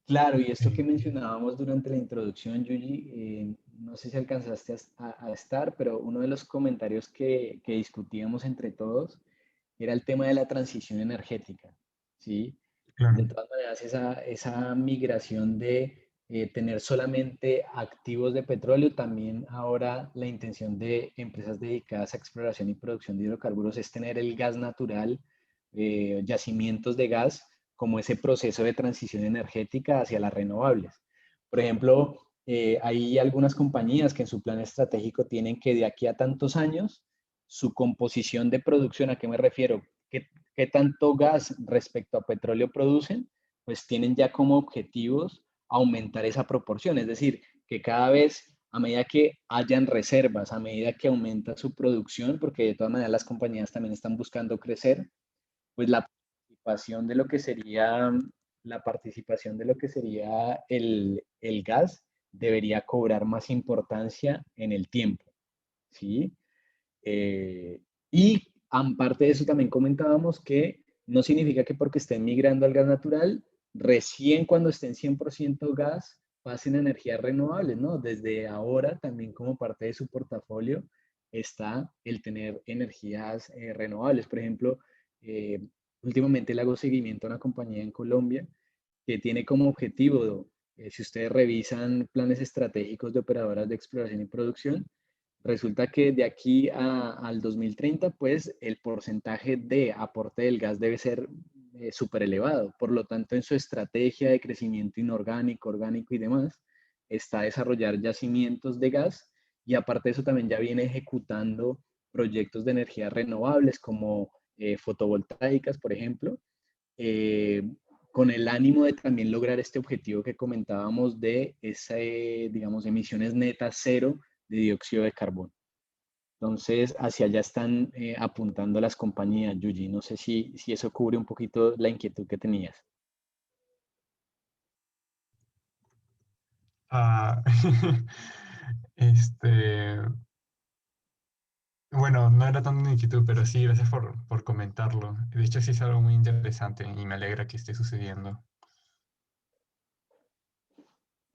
B: claro, y esto que
I: eh,
B: mencionábamos durante la introducción, Yuji, no sé si alcanzaste a estar, pero uno de los comentarios que discutíamos entre todos era el tema de la transición energética, ¿sí? De
I: claro.
B: todas maneras, esa migración de tener solamente activos de petróleo, también ahora la intención de empresas dedicadas a exploración y producción de hidrocarburos es tener el gas natural, yacimientos de gas, como ese proceso de transición energética hacia las renovables. Por ejemplo, hay algunas compañías que en su plan estratégico tienen que de aquí a tantos años, su composición de producción, ¿a qué me refiero? ¿Qué tanto gas respecto a petróleo producen? Pues tienen ya como objetivos aumentar esa proporción, es decir, que cada vez a medida que hayan reservas, a medida que aumenta su producción, porque de todas maneras las compañías también están buscando crecer, pues la participación de lo que sería el gas debería cobrar más importancia en el tiempo, ¿sí? Y aparte de eso también comentábamos que no significa que porque estén migrando al gas natural, recién cuando estén 100% gas, pasen a energías renovables, ¿no? Desde ahora también como parte de su portafolio está el tener energías renovables. Por ejemplo, eh, últimamente le hago seguimiento a una compañía en Colombia que tiene como objetivo, si ustedes revisan planes estratégicos de operadoras de exploración y producción, resulta que de aquí al 2030, pues el porcentaje de aporte del gas debe ser súper elevado. Por lo tanto, en su estrategia de crecimiento inorgánico, orgánico y demás, está desarrollar yacimientos de gas y aparte de eso también ya viene ejecutando proyectos de energías renovables como fotovoltaicas, por ejemplo, eh, con el ánimo de también lograr este objetivo que comentábamos de digamos, emisiones netas cero de dióxido de carbono. Entonces, hacia allá están apuntando las compañías, Yuji. No sé si eso cubre un poquito la inquietud que tenías.
I: Ah, este, bueno, no era tan una inquietud, pero sí, gracias por comentarlo. De hecho, sí es algo muy interesante y me alegra que esté sucediendo.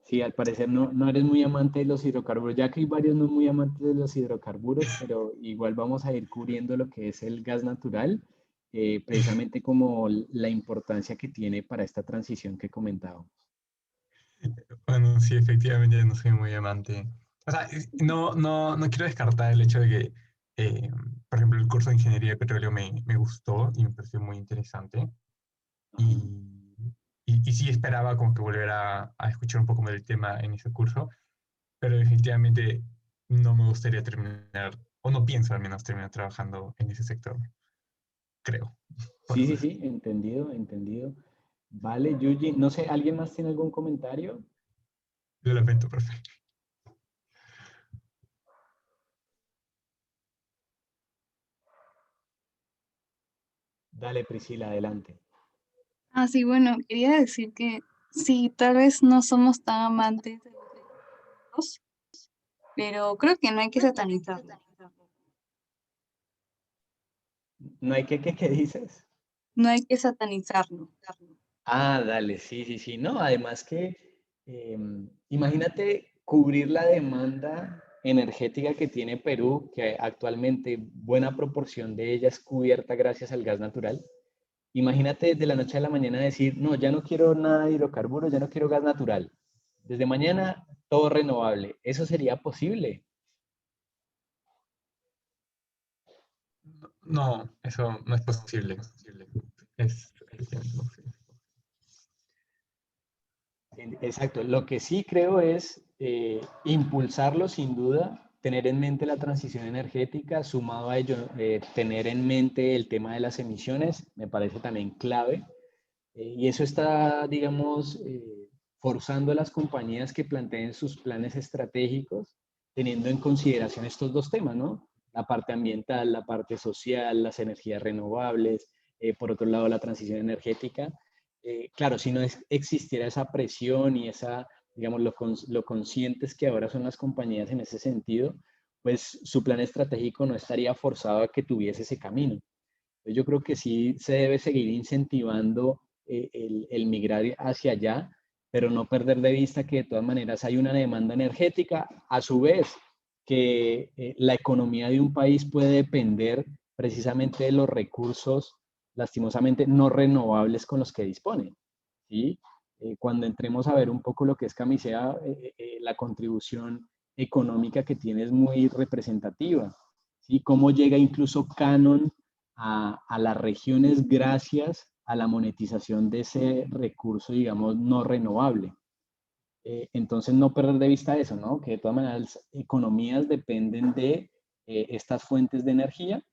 B: Sí, al parecer no eres muy amante de los hidrocarburos, ya que hay varios no muy amantes de los hidrocarburos, pero igual vamos a ir cubriendo lo que es el gas natural, precisamente como la importancia que tiene para esta transición que comentábamos.
I: Bueno, sí, efectivamente no soy muy amante. O sea, no quiero descartar el hecho de que, eh, por ejemplo, el curso de Ingeniería de Petróleo me gustó y me pareció muy interesante. Y, y sí esperaba como que volver a escuchar un poco más del tema en ese curso, pero definitivamente no me gustaría terminar, o no pienso al menos terminar trabajando en ese sector, creo, por
B: Sí, sí,
I: ahora.
B: sí, entendido, entendido. Vale, Yuji, no sé, ¿alguien más tiene algún comentario?
I: Lo lamento, profe.
B: Dale, Priscila, adelante.
G: Ah, sí, bueno, quería decir que sí, tal vez no somos tan amantes de los hidrocarburos, pero creo que no hay que satanizarlo.
B: ¿No hay qué dices?
G: No hay que satanizarlo.
B: Ah, dale, sí, sí, sí. No, además que imagínate cubrir la demanda energética que tiene Perú, que actualmente buena proporción de ella es cubierta gracias al gas natural. Imagínate de la noche a la mañana decir, no, ya no quiero nada de hidrocarburos, ya no quiero gas natural. Desde mañana todo renovable. ¿Eso sería posible?
I: No, eso no es posible. No sé.
B: Exacto. Lo que sí creo es impulsarlo sin duda, tener en mente la transición energética, sumado a ello, tener en mente el tema de las emisiones, me parece también clave. Y eso está, digamos, forzando a las compañías que planteen sus planes estratégicos, teniendo en consideración estos dos temas, ¿no? La parte ambiental, la parte social, las energías renovables, por otro lado, la transición energética. Claro, si no existiera esa presión y esa, digamos, lo conscientes que ahora son las compañías en ese sentido, pues su plan estratégico no estaría forzado a que tuviese ese camino. Entonces, yo creo que sí se debe seguir incentivando el migrar hacia allá, pero no perder de vista que de todas maneras hay una demanda energética, a su vez que la economía de un país puede depender precisamente de los recursos, lastimosamente, no renovables con los que dispone, ¿sí? Cuando entremos a ver un poco lo que es Camisea, la contribución económica que tiene es muy representativa, ¿sí? Cómo llega incluso Canon a las regiones gracias a la monetización de ese recurso, digamos, no renovable. Entonces, no perder de vista eso, ¿no? Que de todas maneras las economías dependen de estas fuentes de energía,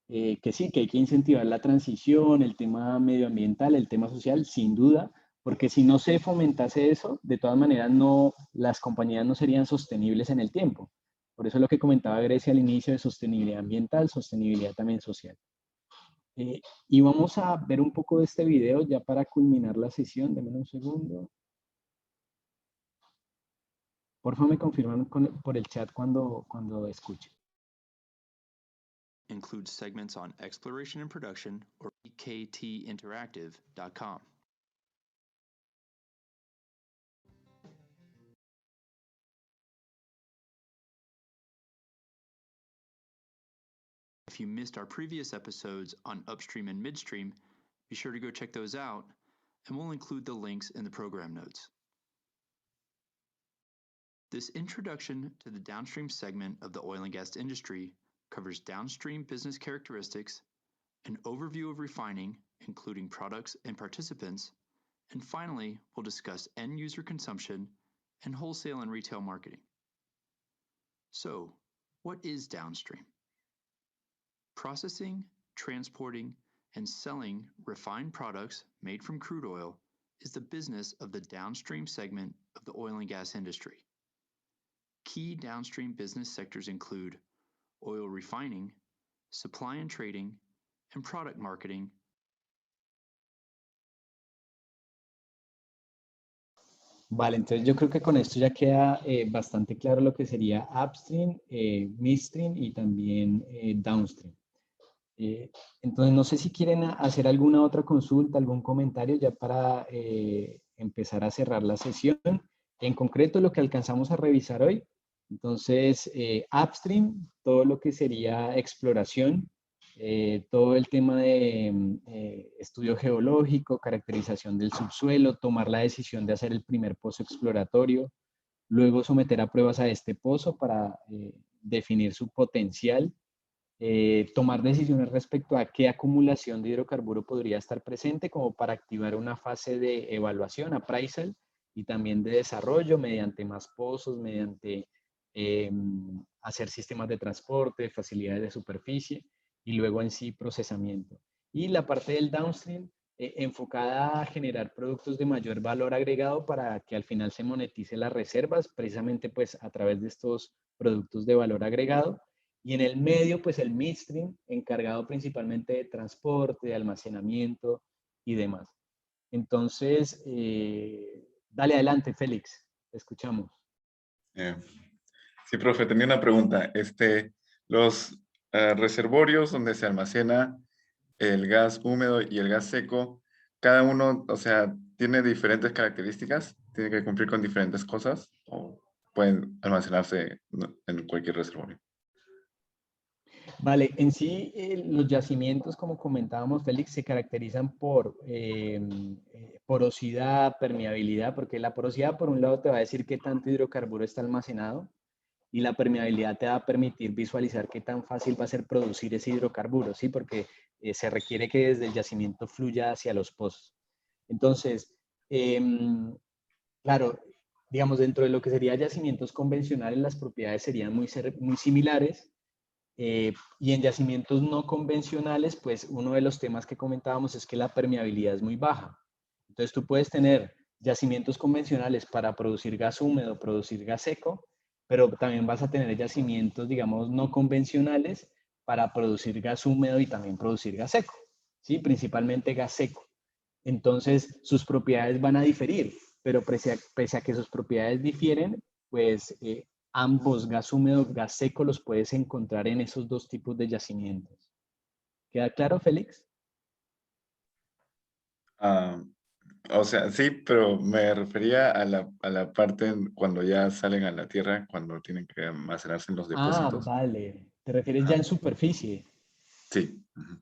B: que sí, que hay que incentivar la transición, el tema medioambiental, el tema social, sin duda, porque si no se fomentase eso, de todas maneras no, las compañías no serían sostenibles en el tiempo. Por eso lo que comentaba Grecia al inicio de sostenibilidad ambiental, sostenibilidad también social. Y vamos a ver un poco de este video ya para culminar la sesión. Denme un segundo. Por favor, me confirman por el chat cuando escuchen.
K: Includes segments on exploration and production or ektinteractive.com. If you missed our previous episodes on upstream and midstream, be sure to go check those out, and we'll include the links in the program notes. This introduction to the downstream segment of the oil and gas industry covers downstream business characteristics, an overview of refining, including products and participants, and finally, we'll discuss end user consumption and wholesale and retail marketing. So, what is downstream? Processing, transporting, and selling refined products made from crude oil is the business of the downstream segment of the oil and gas industry. Key downstream business sectors include oil refining, supply and trading, and product marketing.
B: Vale, entonces yo creo que con esto ya queda bastante claro lo que sería upstream, midstream y también downstream. Entonces, no sé si quieren hacer alguna otra consulta, algún comentario ya para empezar a cerrar la sesión. En concreto, lo que alcanzamos a revisar hoy. Entonces, upstream, todo lo que sería exploración, todo el tema de estudio geológico, caracterización del subsuelo, tomar la decisión de hacer el primer pozo exploratorio, luego someter a pruebas a este pozo para definir su potencial, tomar decisiones respecto a qué acumulación de hidrocarburo podría estar presente como para activar una fase de evaluación, appraisal, y también de desarrollo mediante más pozos, mediante hacer sistemas de transporte, facilidades de superficie y luego en sí procesamiento. Y la parte del downstream enfocada a generar productos de mayor valor agregado para que al final se monetice las reservas, precisamente pues a través de estos productos de valor agregado. Y en el medio, pues el midstream, encargado principalmente de transporte, de almacenamiento y demás. Entonces, dale adelante, Félix, te escuchamos.
C: Sí, profe, tenía una pregunta. Los reservorios donde se almacena el gas húmedo y el gas seco, cada uno, o sea, tiene diferentes características, tiene que cumplir con diferentes cosas, o pueden almacenarse en cualquier reservorio.
B: Vale, en sí los yacimientos, como comentábamos, Félix, se caracterizan por porosidad, permeabilidad, porque la porosidad por un lado te va a decir qué tanto hidrocarburo está almacenado y la permeabilidad te va a permitir visualizar qué tan fácil va a ser producir ese hidrocarburo, ¿sí? Porque se requiere que desde el yacimiento fluya hacia los pozos. Entonces, claro, digamos, dentro de lo que sería yacimientos convencionales, las propiedades serían muy similares. Y en yacimientos no convencionales, pues uno de los temas que comentábamos es que la permeabilidad es muy baja. Entonces tú puedes tener yacimientos convencionales para producir gas húmedo, producir gas seco, pero también vas a tener yacimientos, digamos, no convencionales para producir gas húmedo y también producir gas seco, ¿sí? Principalmente gas seco. Entonces sus propiedades van a diferir, pero pese a que sus propiedades difieren, pues ambos, gas húmedo, gas seco, los puedes encontrar en esos dos tipos de yacimientos. ¿Queda claro, Félix?
C: O sea, sí, pero me refería a la parte cuando ya salen a la tierra, cuando tienen que almacenarse en los depósitos.
B: Vale. ¿Te refieres ya
C: Ajá.
B: en superficie?
C: Sí. Ujú.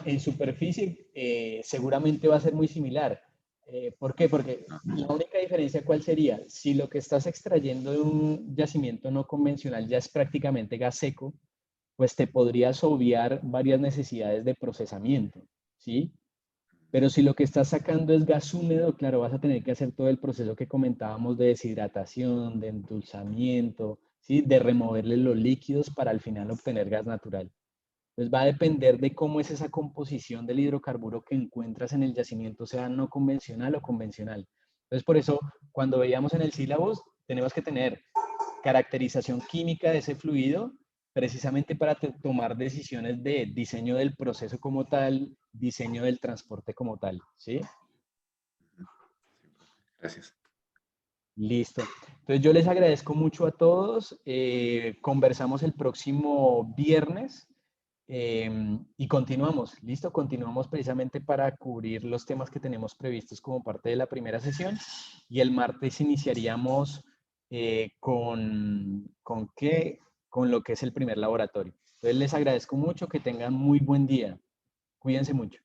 B: En superficie seguramente va a ser muy similar. ¿Por qué? Porque la única diferencia, ¿cuál sería? Si lo que estás extrayendo de un yacimiento no convencional ya es prácticamente gas seco, pues te podrías obviar varias necesidades de procesamiento, ¿sí? Pero si lo que estás sacando es gas húmedo, claro, vas a tener que hacer todo el proceso que comentábamos de deshidratación, de endulzamiento, ¿sí? De removerle los líquidos para al final obtener gas natural. Entonces va a depender de cómo es esa composición del hidrocarburo que encuentras en el yacimiento, sea no convencional o convencional. Entonces por eso, cuando veíamos en el sílabus, tenemos que tener caracterización química de ese fluido, precisamente para tomar decisiones de diseño del proceso como tal, diseño del transporte como tal, ¿sí?
C: Gracias.
B: Listo. Entonces yo les agradezco mucho a todos. Conversamos el próximo viernes y continuamos. Listo, continuamos precisamente para cubrir los temas que tenemos previstos como parte de la primera sesión. Y el martes iniciaríamos con lo que es el primer laboratorio. Entonces les agradezco mucho, que tengan muy buen día. Cuídense mucho.